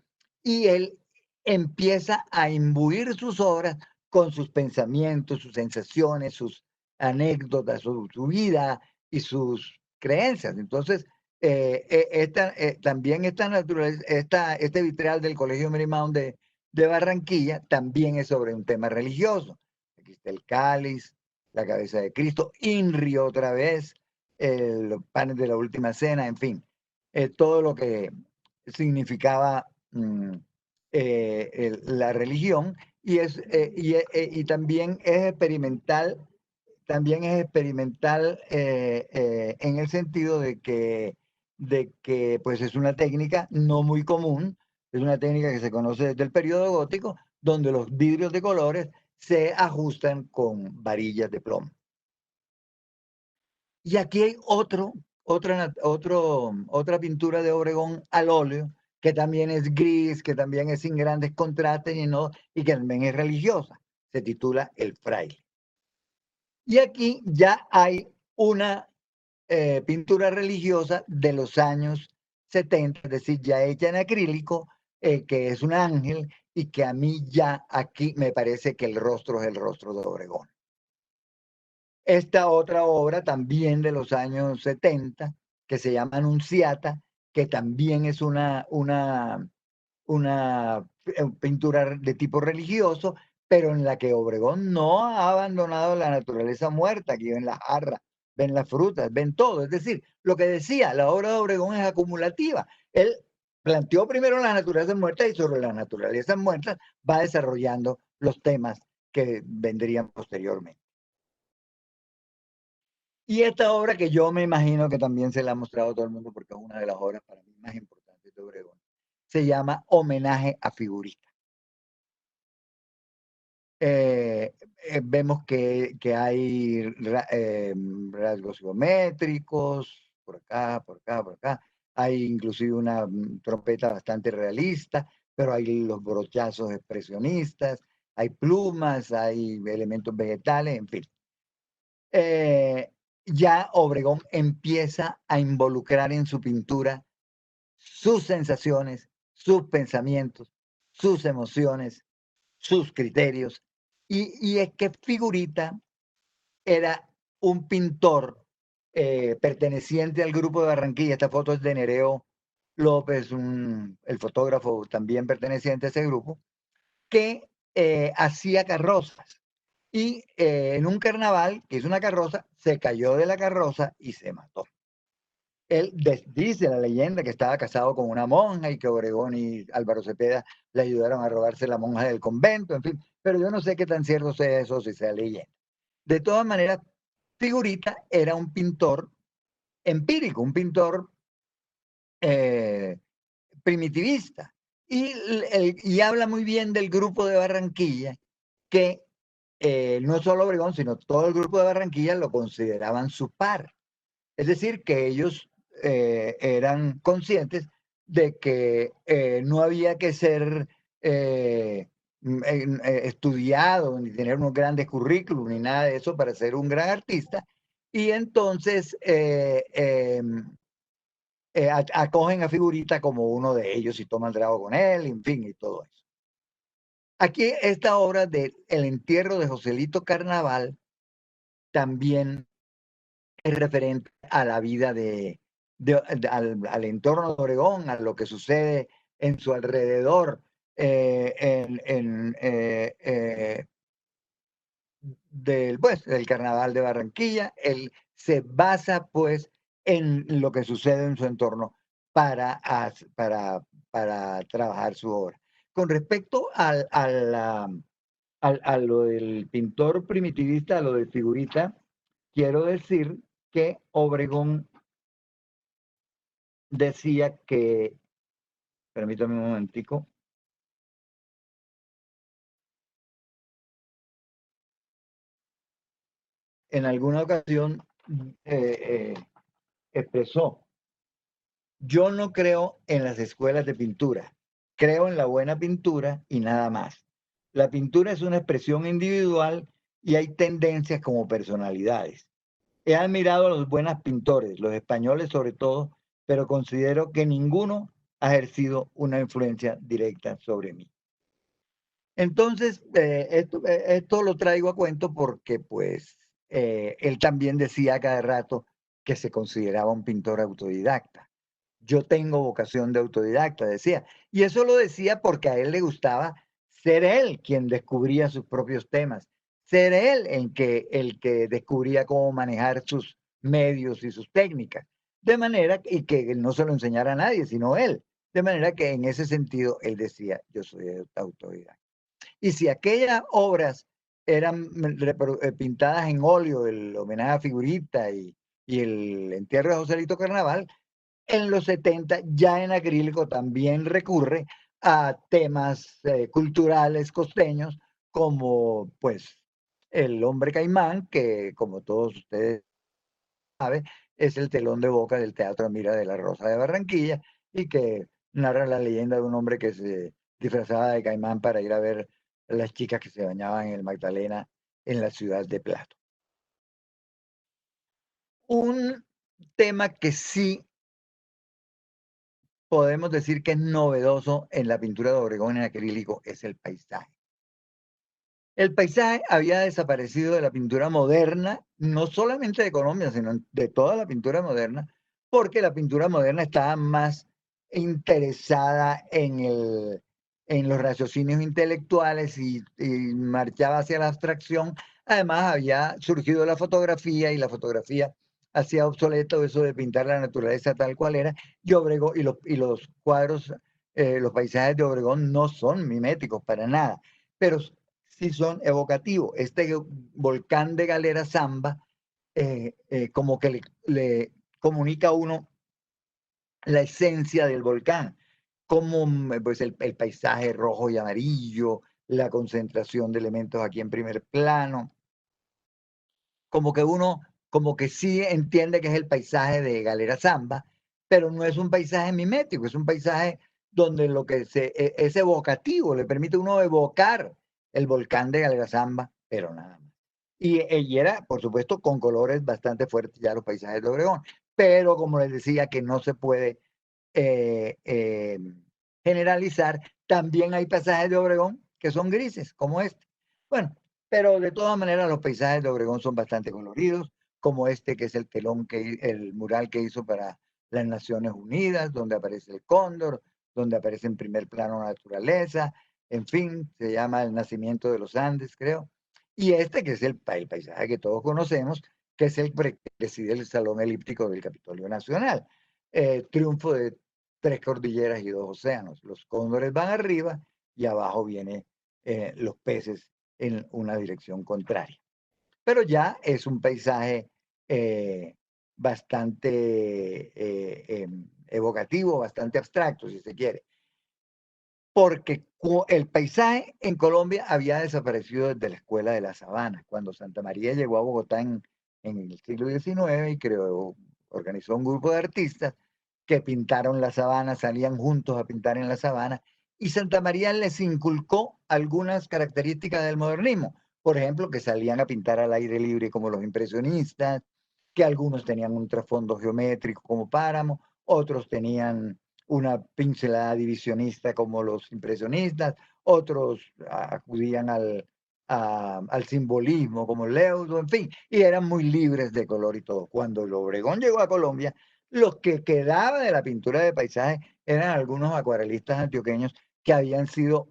y él empieza a imbuir sus obras con sus pensamientos, sus sensaciones, sus anécdotas, su vida y sus creencias. Entonces, también esta naturaleza, este vitral del Colegio Marymount de Barranquilla también es sobre un tema religioso. Aquí está el cáliz, la cabeza de Cristo, INRI otra vez, los panes de la última cena, en fin, todo lo que significaba la religión, y también es experimental. También es experimental en el sentido de que pues es una técnica no muy común, es una técnica que se conoce desde el periodo gótico, donde los vidrios de colores se ajustan con varillas de plomo. Y aquí hay otra pintura de Obregón al óleo, que también es gris, que también es sin grandes contrastes y que también es religiosa. Se titula El Fraile. Y aquí ya hay una pintura religiosa de los años 70, es decir, ya hecha en acrílico, que es un ángel, y que a mí ya aquí me parece que el rostro es el rostro de Obregón. Esta otra obra también de los años 70, que se llama Anunciata, que también es una pintura de tipo religioso, pero en la que Obregón no ha abandonado la naturaleza muerta. Aquí ven las jarras, ven las frutas, ven todo. Es decir, lo que decía, la obra de Obregón es acumulativa. Él planteó primero la naturaleza muerta y sobre la naturaleza muerta va desarrollando los temas que vendrían posteriormente. Y esta obra, que yo me imagino que también se la ha mostrado a todo el mundo porque es una de las obras para mí más importantes de Obregón, se llama Homenaje a Figurita. Vemos que hay rasgos geométricos, por acá, por acá, por acá. Hay inclusive una trompeta bastante realista, pero hay los brochazos expresionistas, hay plumas, hay elementos vegetales, en fin. Ya Obregón empieza a involucrar en su pintura sus sensaciones, sus pensamientos, sus emociones, sus criterios. Y es que Figurita era un pintor perteneciente al grupo de Barranquilla. Esta foto es de Nereo López, el fotógrafo también perteneciente a ese grupo, que hacía carrozas. Y en un carnaval, que hizo una carroza, se cayó de la carroza y se mató. Él dice la leyenda que estaba casado con una monja y que Obregón y Álvaro Cepeda le ayudaron a robarse la monja del convento, en fin, pero yo no sé qué tan cierto sea eso, si sea leyenda. De todas maneras, Figurita era un pintor empírico, un pintor primitivista, y habla muy bien del grupo de Barranquilla, que no solo Obregón, sino todo el grupo de Barranquilla lo consideraban su par. Es decir, que ellos eran conscientes de que no había que ser estudiado, ni tener unos grandes currículum, ni nada de eso para ser un gran artista. Y entonces acogen a Figurita como uno de ellos y toman trago con él, en fin, y todo eso. Aquí esta obra de El entierro de Joselito Carnaval también es referente a la vida al entorno de Obregón, a lo que sucede en su alrededor, del Carnaval de Barranquilla. Él se basa pues en lo que sucede en su entorno para trabajar su obra. Con respecto a lo del pintor primitivista, a lo de Figurita, quiero decir que Obregón decía que, permítame un momentico, en alguna ocasión expresó: yo no creo en las escuelas de pintura, creo en la buena pintura y nada más. La pintura es una expresión individual y hay tendencias como personalidades. He admirado a los buenos pintores, los españoles sobre todo, pero considero que ninguno ha ejercido una influencia directa sobre mí. Entonces, esto lo traigo a cuento porque, pues, él también decía cada rato que se consideraba un pintor autodidacta. Yo tengo vocación de autodidacta, decía. Y eso lo decía porque a él le gustaba ser él quien descubría sus propios temas, ser él el que descubría cómo manejar sus medios y sus técnicas. De manera, y que no se lo enseñara a nadie, sino él. De manera que en ese sentido él decía: yo soy autodidacta. Y si aquellas obras eran pintadas en óleo, el homenaje a Figurita y el entierro de Joselito Carnaval, en los 70 ya en acrílico también recurre a temas culturales costeños, como pues El hombre caimán, que como todos ustedes saben es el telón de boca del Teatro Mira de la Rosa de Barranquilla, y que narra la leyenda de un hombre que se disfrazaba de caimán para ir a ver a las chicas que se bañaban en el Magdalena en la ciudad de Plato. Un tema que sí podemos decir que es novedoso en la pintura de Obregón en acrílico es el paisaje. El paisaje había desaparecido de la pintura moderna, no solamente de Colombia, sino de toda la pintura moderna, porque la pintura moderna estaba más interesada en los raciocinios intelectuales y marchaba hacia la abstracción. Además, había surgido la fotografía, y la fotografía hacía obsoleto eso de pintar la naturaleza tal cual era, y los cuadros, los paisajes de Obregón no son miméticos para nada, pero sí son evocativos. Este volcán de Galera Zamba como que le comunica a uno la esencia del volcán, como pues el paisaje rojo y amarillo, la concentración de elementos aquí en primer plano, como que uno, como que sí entiende que es el paisaje de Galera Zamba, pero no es un paisaje mimético, es un paisaje donde lo que es evocativo, le permite a uno evocar el volcán de Galera Zamba, pero nada más. Y era, por supuesto, con colores bastante fuertes ya los paisajes de Obregón, pero como les decía, que no se puede eh, eh, generalizar, también hay paisajes de Obregón que son grises, como este. Bueno, pero de todas maneras los paisajes de Obregón son bastante coloridos, como este que es el mural que hizo para las Naciones Unidas, donde aparece el cóndor, donde aparece en primer plano la naturaleza, en fin, se llama El nacimiento de los Andes, creo. Y este que es el paisaje que todos conocemos, que es el que preside el Salón Elíptico del Capitolio Nacional. Triunfo de tres cordilleras y dos océanos. Los cóndores van arriba y abajo vienen los peces en una dirección contraria. Pero ya es un paisaje bastante evocativo, bastante abstracto, si se quiere, porque el paisaje en Colombia había desaparecido desde la Escuela de la Sabana. Cuando Santa María llegó a Bogotá en el siglo XIX y organizó un grupo de artistas que pintaron la sabana, salían juntos a pintar en la sabana, y Santa María les inculcó algunas características del modernismo. Por ejemplo, que salían a pintar al aire libre como los impresionistas, que algunos tenían un trasfondo geométrico como Páramo, otros tenían una pincelada divisionista como los impresionistas, otros acudían al simbolismo como Leudo, en fin, y eran muy libres de color y todo. Cuando el Obregón llegó a Colombia, lo que quedaba de la pintura de paisaje eran algunos acuarelistas antioqueños que habían sido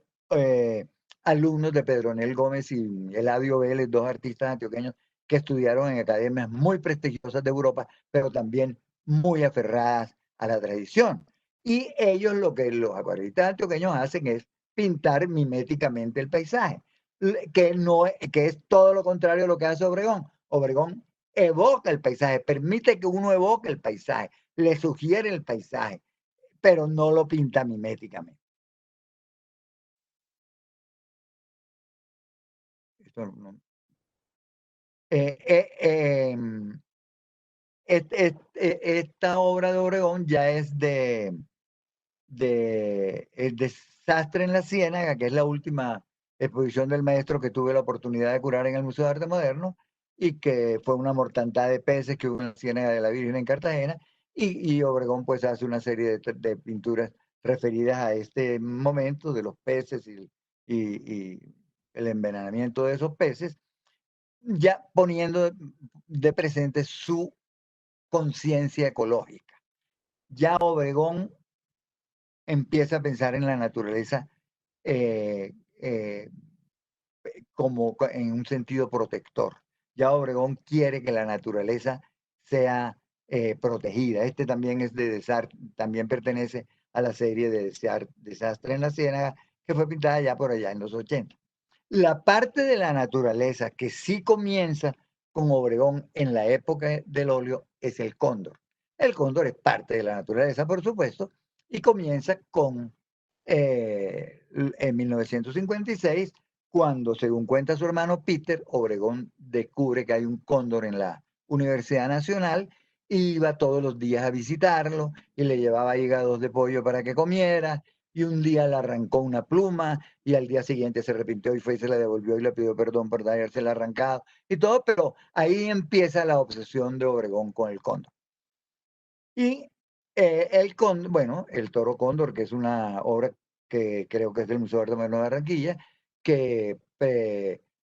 alumnos de Pedronel Gómez y Eladio Vélez, dos artistas antioqueños que estudiaron en academias muy prestigiosas de Europa, pero también muy aferradas a la tradición. Y ellos, lo que los acuarelistas antioqueños hacen es pintar miméticamente el paisaje, que es todo lo contrario a lo que hace Obregón. Obregón evoca el paisaje, permite que uno evoque el paisaje, le sugiere el paisaje, pero no lo pinta miméticamente. Esto no. Esta obra de Obregón ya es El desastre en la Ciénaga, que es la última exposición del maestro que tuve la oportunidad de curar en el Museo de Arte Moderno, y que fue una mortandad de peces que hubo en la Ciénaga de la Virgen en Cartagena, y Obregón pues hace una serie de pinturas referidas a este momento de los peces y el envenenamiento de esos peces, ya poniendo de presente su conciencia ecológica. Ya Obregón empieza a pensar en la naturaleza eh, eh, como en un sentido protector. Ya Obregón quiere que la naturaleza sea protegida. Este también es de Desastre, también pertenece a la serie de Desastre en la Ciénaga, que fue pintada ya por allá en los 80. La parte de la naturaleza que sí comienza con Obregón en la época del óleo es el cóndor. El cóndor es parte de la naturaleza, por supuesto, y comienza con en 1956, cuando, según cuenta su hermano Peter, Obregón descubre que hay un cóndor en la Universidad Nacional, y iba todos los días a visitarlo y le llevaba hígados de pollo para que comiera, y un día le arrancó una pluma y al día siguiente se arrepintió y fue y se la devolvió y le pidió perdón por habérsela arrancado y todo, pero ahí empieza la obsesión de Obregón con el cóndor. Y bueno, el Toro Cóndor, que es una obra que creo que es del Museo de Arte Moderno de Barranquilla, que,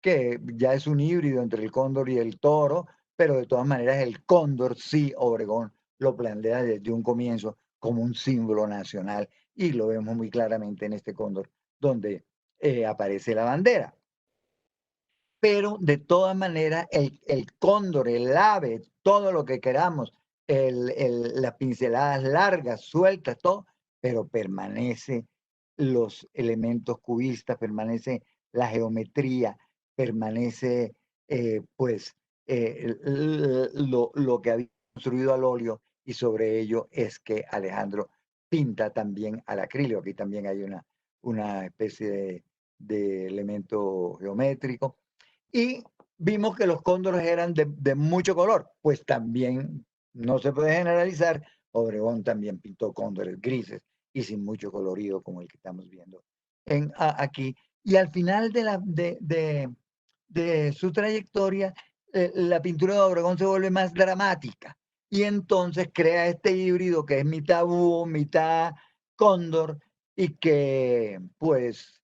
que ya es un híbrido entre el cóndor y el toro, pero de todas maneras el cóndor sí, Obregón lo plantea desde un comienzo como un símbolo nacional, y lo vemos muy claramente en este cóndor, donde aparece la bandera. Pero de todas maneras el cóndor, el ave, todo lo que queramos, las pinceladas largas, sueltas, todo, pero permanece los elementos cubistas, permanece la geometría, permanece pues lo que había construido al óleo, y sobre ello es que Alejandro pinta también al acrílico. Aquí también hay una especie de elemento geométrico. Y vimos que los cóndores eran de mucho color, pues también no se puede generalizar. Obregón también pintó cóndores grises y sin mucho colorido, como el que estamos viendo aquí. Y al final de su trayectoria, la pintura de Obregón se vuelve más dramática, y entonces crea este híbrido que es mitad búho, mitad cóndor, y que pues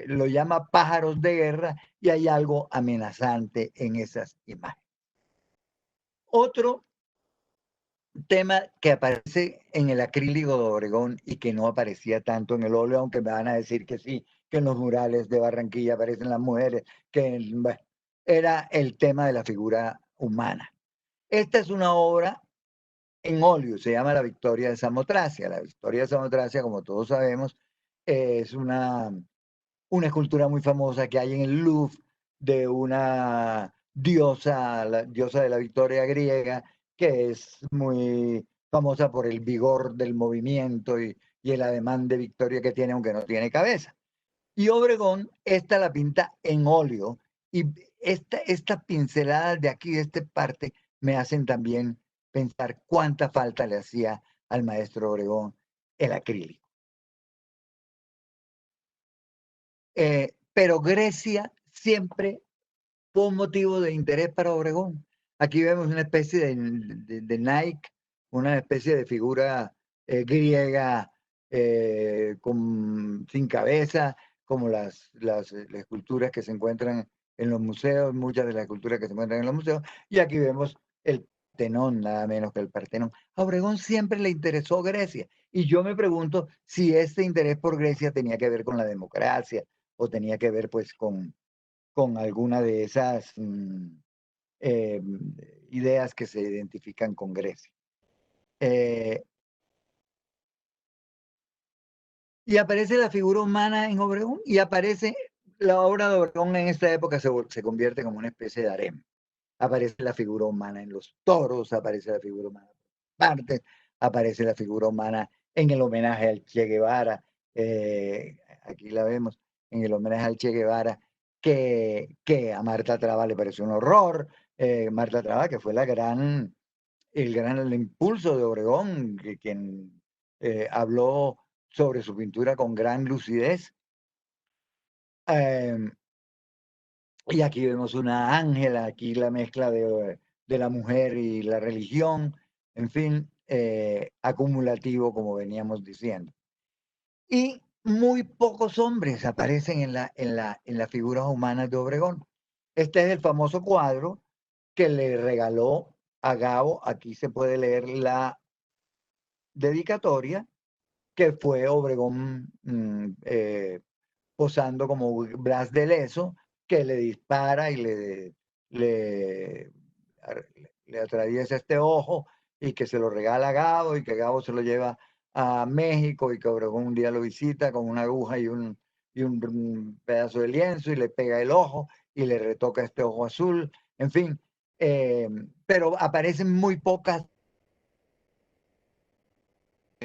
lo llama pájaros de guerra, y hay algo amenazante en esas imágenes. Otro tema que aparece en el acrílico de Obregón y que no aparecía tanto en el óleo, aunque me van a decir que sí, que en los murales de Barranquilla aparecen las mujeres, que bueno, era el tema de la figura humana. Esta es una obra en óleo, se llama La Victoria de Samotracia. La Victoria de Samotracia, como todos sabemos, es una escultura muy famosa que hay en el Louvre de una diosa, la diosa de la victoria griega, que es muy famosa por el vigor del movimiento y el ademán de victoria que tiene, aunque no tiene cabeza. Y Obregón, esta la pinta en óleo, y estas pinceladas de aquí, de esta parte, me hacen también pensar cuánta falta le hacía al maestro Obregón el acrílico. pero Grecia siempre fue un motivo de interés para Obregón. Aquí vemos una especie de Nike, una especie de figura griega sin cabeza, como las esculturas que se encuentran en los museos, muchas de las esculturas que se encuentran en los museos, y aquí vemos el Partenón, nada menos que el Partenón. A Obregón siempre le interesó Grecia, y yo me pregunto si este interés por Grecia tenía que ver con la democracia o tenía que ver pues con alguna de esas ideas que se identifican con Grecia. Y aparece la figura humana en Obregón y aparece la obra de Obregón en esta época se convierte como una especie de harem. Aparece la figura humana en los toros, aparece la figura humana en partes, aparece la figura humana en el homenaje al Che Guevara, aquí la vemos, en el homenaje al Che Guevara, que a Marta Traba le pareció un horror. Marta Traba, que fue el impulso de Obregón, quien habló sobre su pintura con gran lucidez. Y aquí vemos una Ángela, aquí la mezcla de la mujer y la religión, en fin, acumulativo, como veníamos diciendo. Y muy pocos hombres aparecen en las figuras humanas de Obregón. Este es el famoso cuadro que le regaló a Gabo. Aquí se puede leer la dedicatoria, que fue Obregón posando como Blas de Lezo, que le dispara y le atraviesa este ojo y que se lo regala a Gabo y que Gabo se lo lleva a México y que Obregón un día lo visita con una aguja y un pedazo de lienzo y le pega el ojo y le retoca este ojo azul, en fin, pero aparecen muy pocas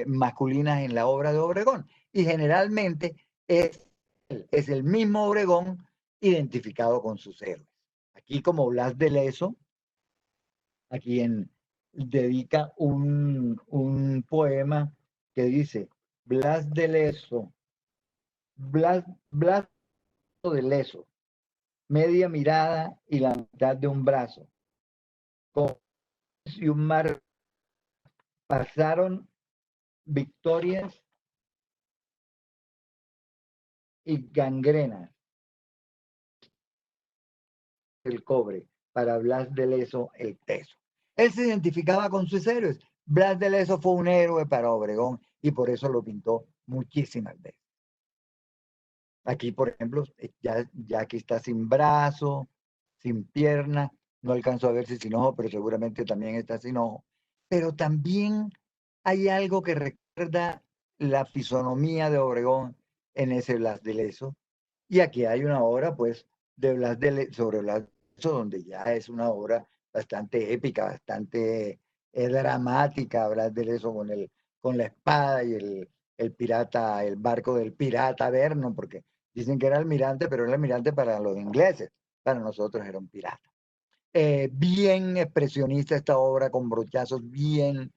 masculinas en la obra de Obregón y generalmente es el mismo Obregón identificado con sus héroes. Aquí como Blas de Lezo, a quien dedica un poema que dice: Blas de Lezo, Blas de Lezo, media mirada y la mitad de un brazo, con y un mar pasaron victorias y gangrenas el cobre, para Blas de Lezo el teso. Él se identificaba con sus héroes. Blas de Lezo fue un héroe para Obregón y por eso lo pintó muchísimas veces. Aquí, por ejemplo, ya aquí está sin brazo, sin pierna, no alcanzo a ver si sin ojo, pero seguramente también está sin ojo. Pero también hay algo que recuerda la fisonomía de Obregón en ese Blas de Lezo. Y aquí hay una obra, pues, de Blas de Lezo, sobre Blas de Lezo, donde ya es una obra bastante épica, bastante dramática. Blas de Lezo con la espada y el pirata, el barco del pirata Vernon, porque dicen que era almirante, pero era almirante para los ingleses, para nosotros era un pirata. Bien expresionista esta obra, con brochazos bien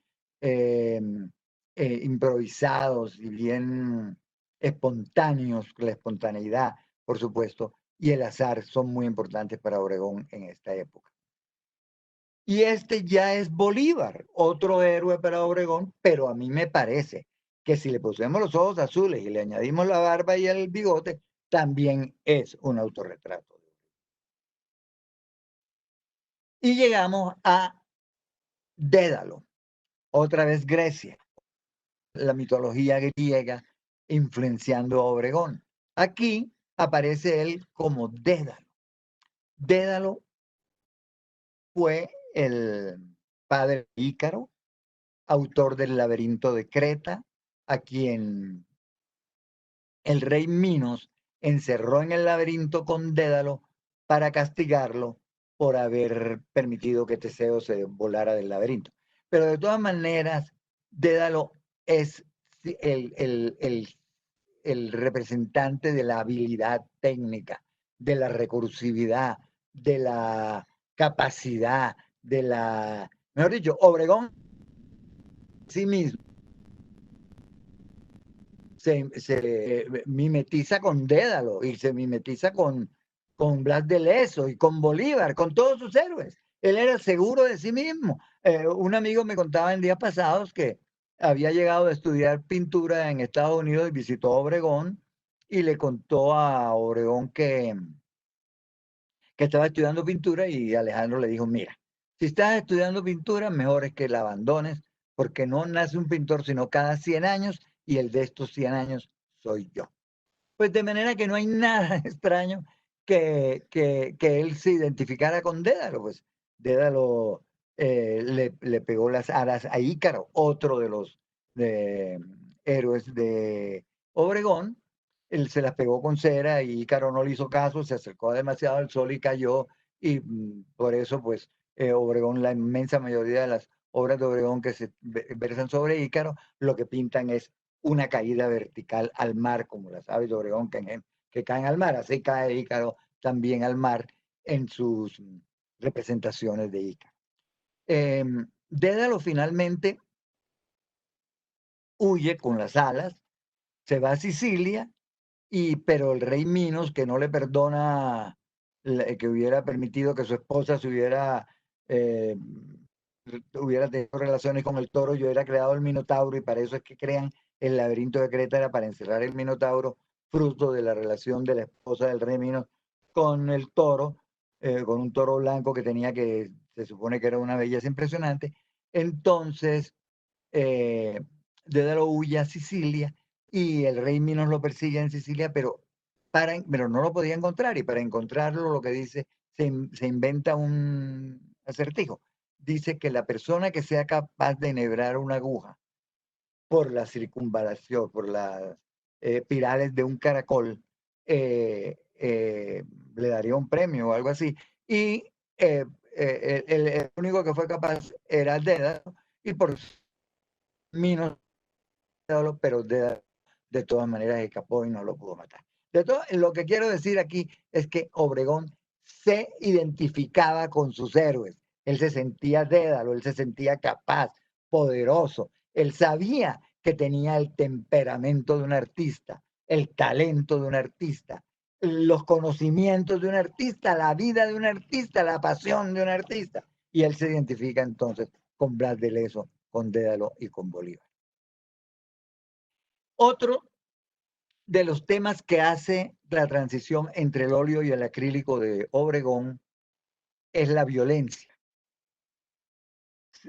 improvisados y bien espontáneos. La espontaneidad, por supuesto, y el azar son muy importantes para Obregón en esta época. Y este ya es Bolívar, otro héroe para Obregón, pero a mí me parece que si le pusimos los ojos azules y le añadimos la barba y el bigote, también es un autorretrato. Y llegamos a Dédalo, otra vez Grecia, la mitología griega influenciando a Obregón. Aquí aparece él como Dédalo. Dédalo fue el padre de Ícaro, autor del laberinto de Creta, a quien el rey Minos encerró en el laberinto con Dédalo para castigarlo por haber permitido que Teseo se volara del laberinto. Pero de todas maneras, Dédalo es el representante de la habilidad técnica, de la recursividad, de la capacidad, mejor dicho, Obregón sí mismo se mimetiza con Dédalo y se mimetiza con Blas de Lezo y con Bolívar, con todos sus héroes. Él era seguro de sí mismo. Un amigo me contaba en días pasados que había llegado a estudiar pintura en Estados Unidos y visitó Obregón y le contó a Obregón que estaba estudiando pintura y Alejandro le dijo, mira, si estás estudiando pintura, mejor es que la abandones, porque no nace un pintor sino cada 100 años y el de estos 100 años soy yo. Pues de manera que no hay nada extraño que él se identificara con Dédalo, pues Dédalo le pegó las alas a Ícaro, otro de los héroes de Obregón. Él se las pegó con cera y Ícaro no le hizo caso, se acercó demasiado al sol y cayó, y por eso pues Obregón, la inmensa mayoría de las obras de Obregón que se versan sobre Ícaro, lo que pintan es una caída vertical al mar, como las aves de Obregón que caen al mar. Así cae Ícaro también al mar en sus representaciones de Ícaro. Dédalo finalmente huye con las alas, se va a Sicilia, pero el rey Minos, que no le perdona que hubiera permitido que su esposa se hubiera tenido relaciones con el toro, yo hubiera creado el Minotauro, y para eso es que crean el laberinto de Creta, era para encerrar el Minotauro, fruto de la relación de la esposa del rey Minos con el toro, con un toro blanco que se supone que era una belleza impresionante. Entonces, Dédalo huye a Sicilia y el rey Minos lo persigue en Sicilia, pero no lo podía encontrar, y para encontrarlo lo que dice, se inventa un acertijo. Dice que la persona que sea capaz de enhebrar una aguja por la circunvalación, por las pirales de un caracol, le daría un premio o algo así. Y el único que fue capaz era Dédalo, y por Minos, pero de todas maneras escapó y no lo pudo matar. Lo que quiero decir aquí es que Obregón se identificaba con sus héroes. Él se sentía Dédalo, él se sentía capaz, poderoso. Él sabía que tenía el temperamento de un artista, el talento de un artista, los conocimientos de un artista, la vida de un artista, la pasión de un artista. Y él se identifica entonces con Blas de Lezo, con Dédalo y con Bolívar. Otro de los temas que hace la transición entre el óleo y el acrílico de Obregón es la violencia.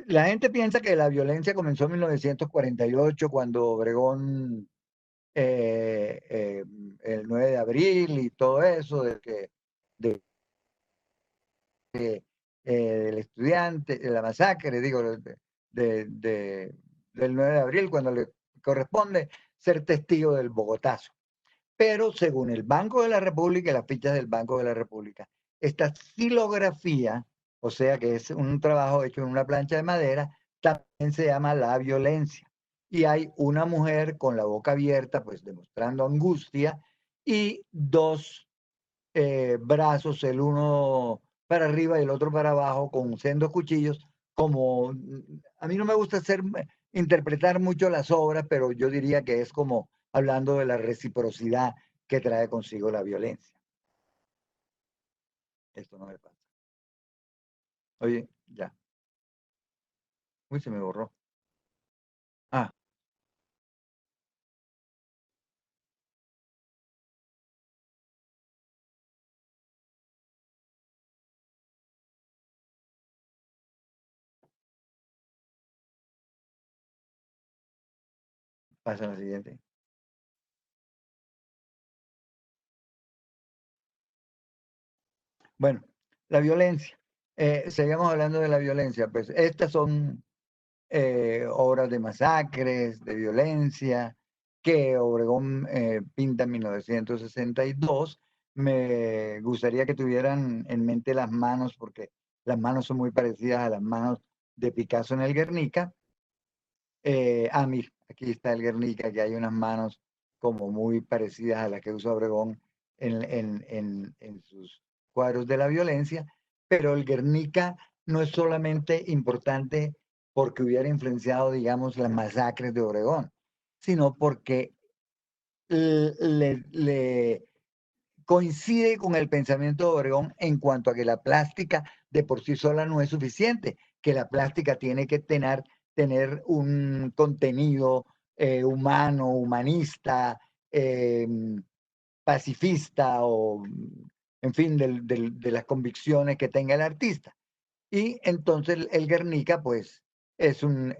La gente piensa que la violencia comenzó en 1948, cuando Obregón, el 9 de abril y todo eso, del estudiante, de la masacre, digo, del 9 de abril, cuando le corresponde ser testigo del Bogotazo. Pero según el Banco de la República y las fichas del Banco de la República, esta xilografía, o sea que es un trabajo hecho en una plancha de madera, también se llama la violencia. Y hay una mujer con la boca abierta, pues demostrando angustia, y dos brazos, el uno para arriba y el otro para abajo, con sendos cuchillos. Como a mí no me gusta interpretar mucho las obras, pero yo diría que es como hablando de la reciprocidad que trae consigo la violencia. Esto no me pasa. Oye, ya. Uy, se me borró. Ah, pasa la siguiente. Bueno, la violencia. Seguimos hablando de la violencia. Pues estas son obras de masacres, de violencia, que Obregón pinta en 1962. Me gustaría que tuvieran en mente las manos, porque las manos son muy parecidas a las manos de Picasso en el Guernica. Mira, aquí está el Guernica, que hay unas manos como muy parecidas a las que usa Obregón en sus cuadros de la violencia, pero el Guernica no es solamente importante porque hubiera influenciado, digamos, las masacres de Obregón, sino porque le coincide con el pensamiento de Obregón en cuanto a que la plástica de por sí sola no es suficiente, que la plástica tiene que tener un contenido humano, humanista, pacifista o, en fin, de las convicciones que tenga el artista. Y entonces el Guernica, pues, es un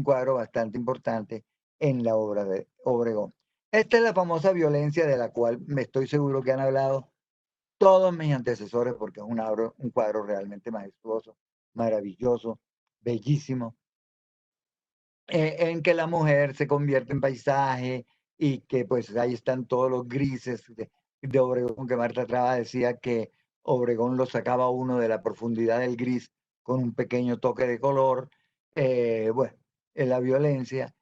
cuadro bastante importante en la obra de Obregón. Esta es la famosa violencia de la cual me estoy seguro que han hablado todos mis antecesores, porque es un cuadro realmente majestuoso, maravilloso, bellísimo, en que la mujer se convierte en paisaje y que pues ahí están todos los grises de Obregón, que Marta Traba decía que Obregón lo sacaba uno de la profundidad del gris con un pequeño toque de color, bueno, en la violencia.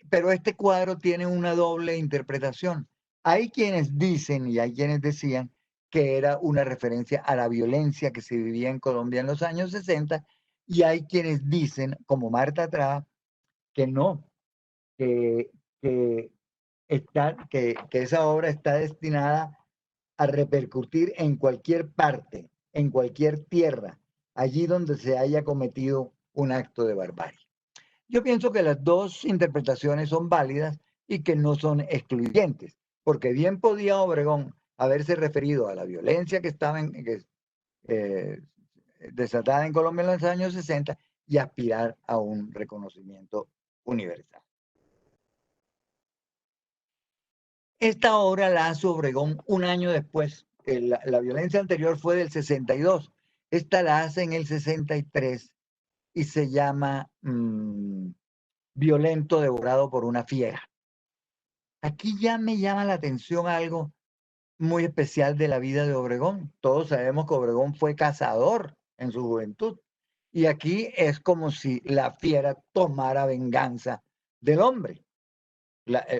Pero este cuadro tiene una doble interpretación. Hay quienes dicen y hay quienes decían que era una referencia a la violencia que se vivía en Colombia en los años 60, y hay quienes dicen, como Marta Traba, que no, que, que, que esa obra está destinada a repercutir en cualquier parte, en cualquier tierra, allí donde se haya cometido un acto de barbarie. Yo pienso que las dos interpretaciones son válidas y que no son excluyentes, porque bien podía Obregón haberse referido a la violencia que estaba desatada en Colombia en los años 60 y aspirar a un reconocimiento universal. Esta obra la hace Obregón un año después. La violencia anterior fue del 62. Esta la hace en el 63 y se llama Violento devorado por una fiera. Aquí ya me llama la atención algo muy especial de la vida de Obregón. Todos sabemos que Obregón fue cazador en su juventud. Y aquí es como si la fiera tomara venganza del hombre.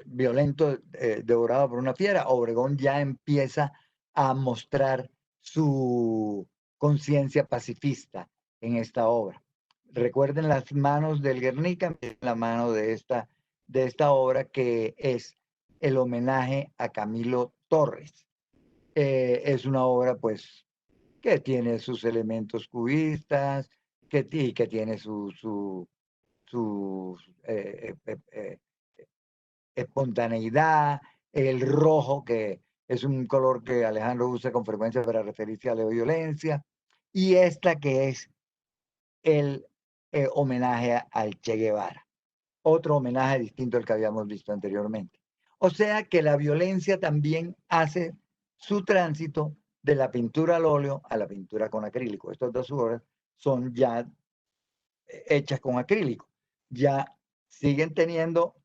Violento, devorado por una fiera. Obregón ya empieza a mostrar su conciencia pacifista en esta obra. Recuerden las manos del Guernica, la mano de esta obra, que es el homenaje a Camilo Torres. Es una obra, pues, que tiene sus elementos cubistas, que tiene su espontaneidad, el rojo, que es un color que Alejandro usa con frecuencia para referirse a la violencia, y esta que es el homenaje al Che Guevara, otro homenaje distinto al que habíamos visto anteriormente. O sea que la violencia también hace su tránsito de la pintura al óleo a la pintura con acrílico. Estas dos obras son ya hechas con acrílico. Ya siguen teniendo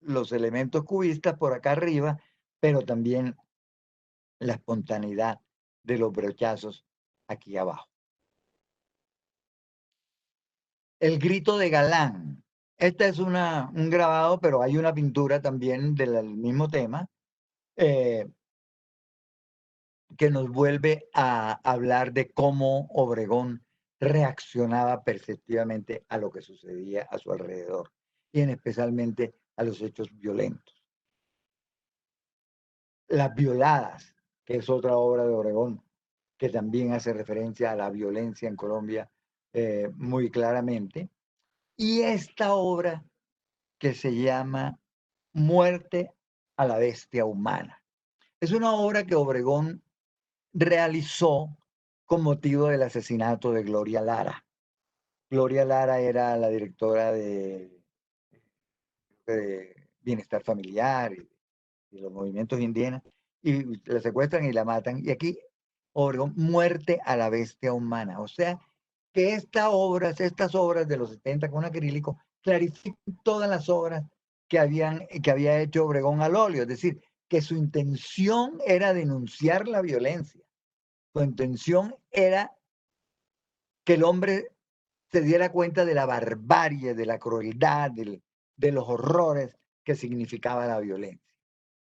los elementos cubistas por acá arriba, pero también la espontaneidad de los brochazos aquí abajo. El grito de Galán. Este es un grabado, pero hay una pintura también del mismo tema, que nos vuelve a hablar de cómo Obregón reaccionaba perceptivamente a lo que sucedía a su alrededor, y especialmente a los hechos violentos. Las Violadas, que es otra obra de Obregón, que también hace referencia a la violencia en Colombia muy claramente. Y esta obra que se llama Muerte a la bestia humana. Es una obra que Obregón realizó con motivo del asesinato de Gloria Lara. Gloria Lara era la directora de Bienestar Familiar y los movimientos indígenas, y la secuestran y la matan. Y aquí Obregón, Muerte a la bestia humana. O sea, que estas obras de los 70 con acrílico clarifican todas las obras que había hecho Obregón al óleo. Es decir, que su intención era denunciar la violencia. Su intención era que el hombre se diera cuenta de la barbarie, de la crueldad, de los horrores que significaba la violencia.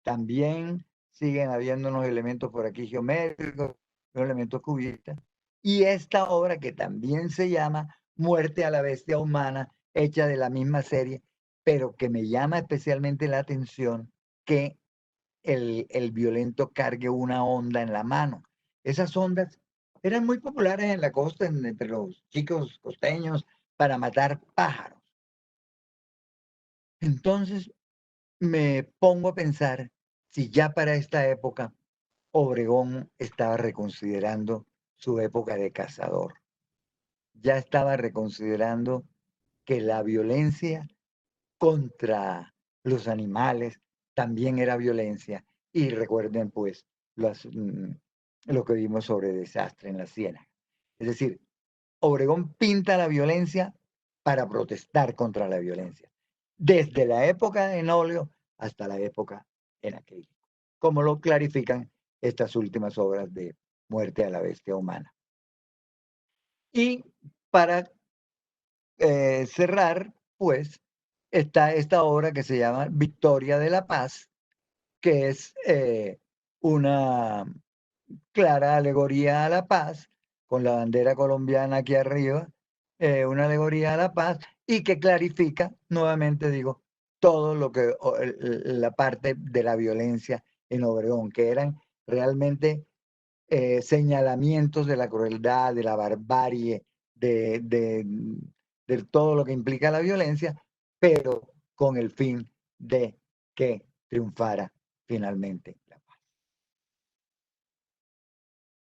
También siguen habiendo unos elementos por aquí geométricos, unos elementos cubistas. Y esta obra, que también se llama Muerte a la bestia humana, hecha de la misma serie, pero que me llama especialmente la atención que el violento cargue una honda en la mano. Esas ondas eran muy populares en la costa, entre los chicos costeños, para matar pájaros. Entonces me pongo a pensar si ya para esta época Obregón estaba reconsiderando su época de cazador. Ya estaba reconsiderando que la violencia contra los animales también era violencia. Y recuerden, pues, lo que vimos sobre desastre en la Ciénaga. Es decir, Obregón pinta la violencia para protestar contra la violencia, desde la época de Nolio hasta la época en acrílico, como lo clarifican estas últimas obras de Muerte a la Bestia Humana. Y para cerrar, pues, está esta obra que se llama Victoria de la Paz, que es una clara alegoría a la paz, con la bandera colombiana aquí arriba, una alegoría a la paz, y que clarifica, nuevamente digo, todo lo que, la parte de la violencia en Obregón, que eran realmente señalamientos de la crueldad, de la barbarie, de todo lo que implica la violencia, pero con el fin de que triunfara finalmente la paz.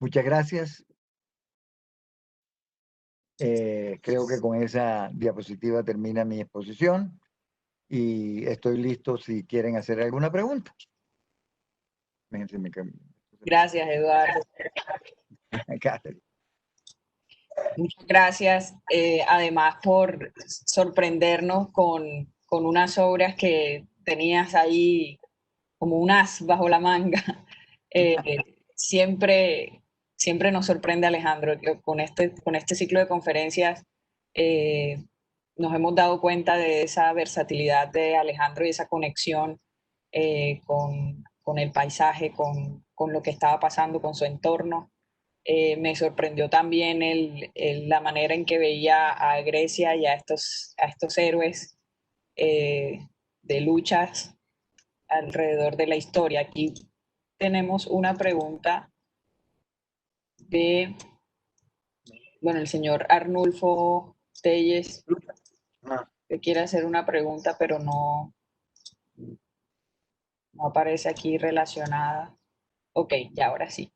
Muchas gracias. Creo que con esa diapositiva termina mi exposición y estoy listo si quieren hacer alguna pregunta. Gracias, Eduardo. Muchas gracias, además por sorprendernos con unas obras que tenías ahí como un as bajo la manga. Siempre, siempre nos sorprende, Alejandro, que con este ciclo de conferencias nos hemos dado cuenta de esa versatilidad de Alejandro y esa conexión con el paisaje, con lo que estaba pasando, con su entorno. Me sorprendió también la manera en que veía a Grecia y a estos héroes de luchas alrededor de la historia. Aquí tenemos una pregunta de, bueno, el señor Arnulfo Telles, que quiere hacer una pregunta, pero no aparece aquí relacionada. Ok, ya ahora sí.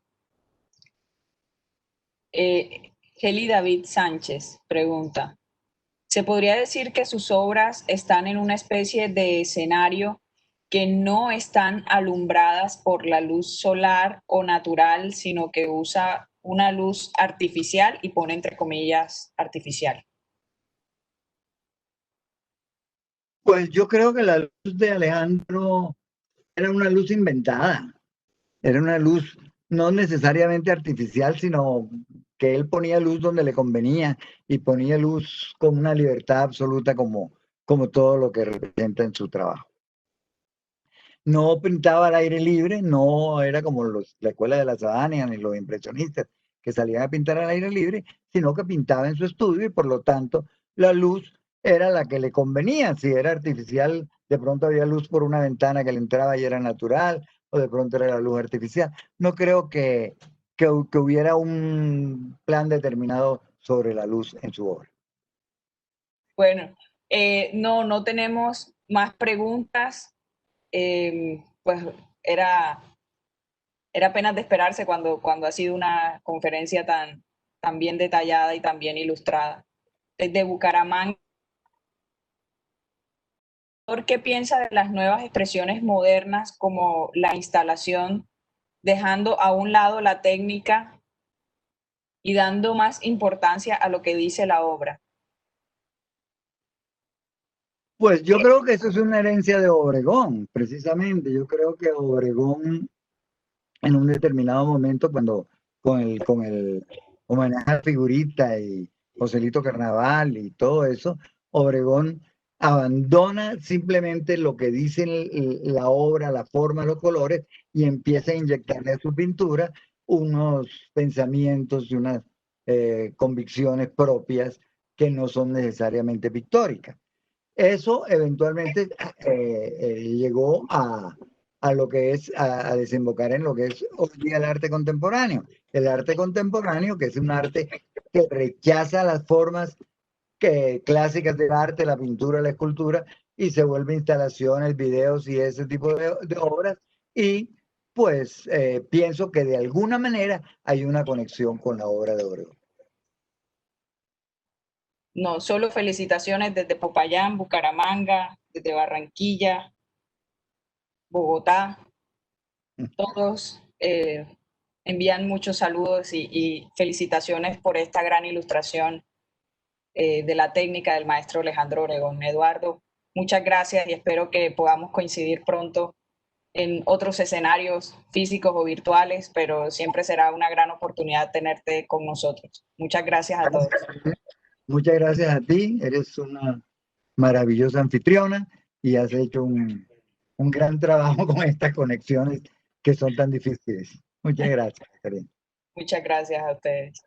Heli David Sánchez pregunta, ¿se podría decir que sus obras están en una especie de escenario que no están alumbradas por la luz solar o natural, sino que usa una luz artificial y pone entre comillas artificial? Pues yo creo que la luz de Alejandro era una luz inventada, era una luz no necesariamente artificial, sino que él ponía luz donde le convenía y ponía luz con una libertad absoluta como todo lo que representa en su trabajo. No pintaba al aire libre, no era como la escuela de la Sabana ni los impresionistas que salían a pintar al aire libre, sino que pintaba en su estudio y por lo tanto la luz era la que le convenía. Si era artificial, de pronto había luz por una ventana que le entraba y era natural, o de pronto era la luz artificial. No creo que hubiera un plan determinado sobre la luz en su obra. Bueno, no tenemos más preguntas. Pues era apenas de esperarse cuando ha sido una conferencia tan bien detallada y tan bien ilustrada. Desde Bucaramanga, ¿qué piensa de las nuevas expresiones modernas como la instalación, dejando a un lado la técnica y dando más importancia a lo que dice la obra? Pues yo creo que eso es una herencia de Obregón, precisamente. Yo creo que Obregón en un determinado momento, cuando con el homenaje a Figurita y Joselito Carnaval y todo eso, Obregón abandona simplemente lo que dice la obra, la forma, los colores, y empieza a inyectarle a su pintura unos pensamientos y unas convicciones propias que no son necesariamente pictóricas. Eso eventualmente llegó a a lo que es, a desembocar en lo que es hoy día el arte contemporáneo. El arte contemporáneo, que es un arte que rechaza las formas clásicas del arte, la pintura, la escultura, y se vuelve instalaciones, videos y ese tipo de obras. Y pues pienso que de alguna manera hay una conexión con la obra de Obregón. No, solo felicitaciones desde Popayán, Bucaramanga, desde Barranquilla, Bogotá. Todos envían muchos saludos y felicitaciones por esta gran ilustración de la técnica del maestro Alejandro Obregón. Eduardo, muchas gracias y espero que podamos coincidir pronto en otros escenarios físicos o virtuales, pero siempre será una gran oportunidad tenerte con nosotros. Muchas gracias a todos. Muchas gracias a ti, eres una maravillosa anfitriona y has hecho un gran trabajo con estas conexiones que son tan difíciles. Muchas gracias, Karen. Muchas gracias a ustedes.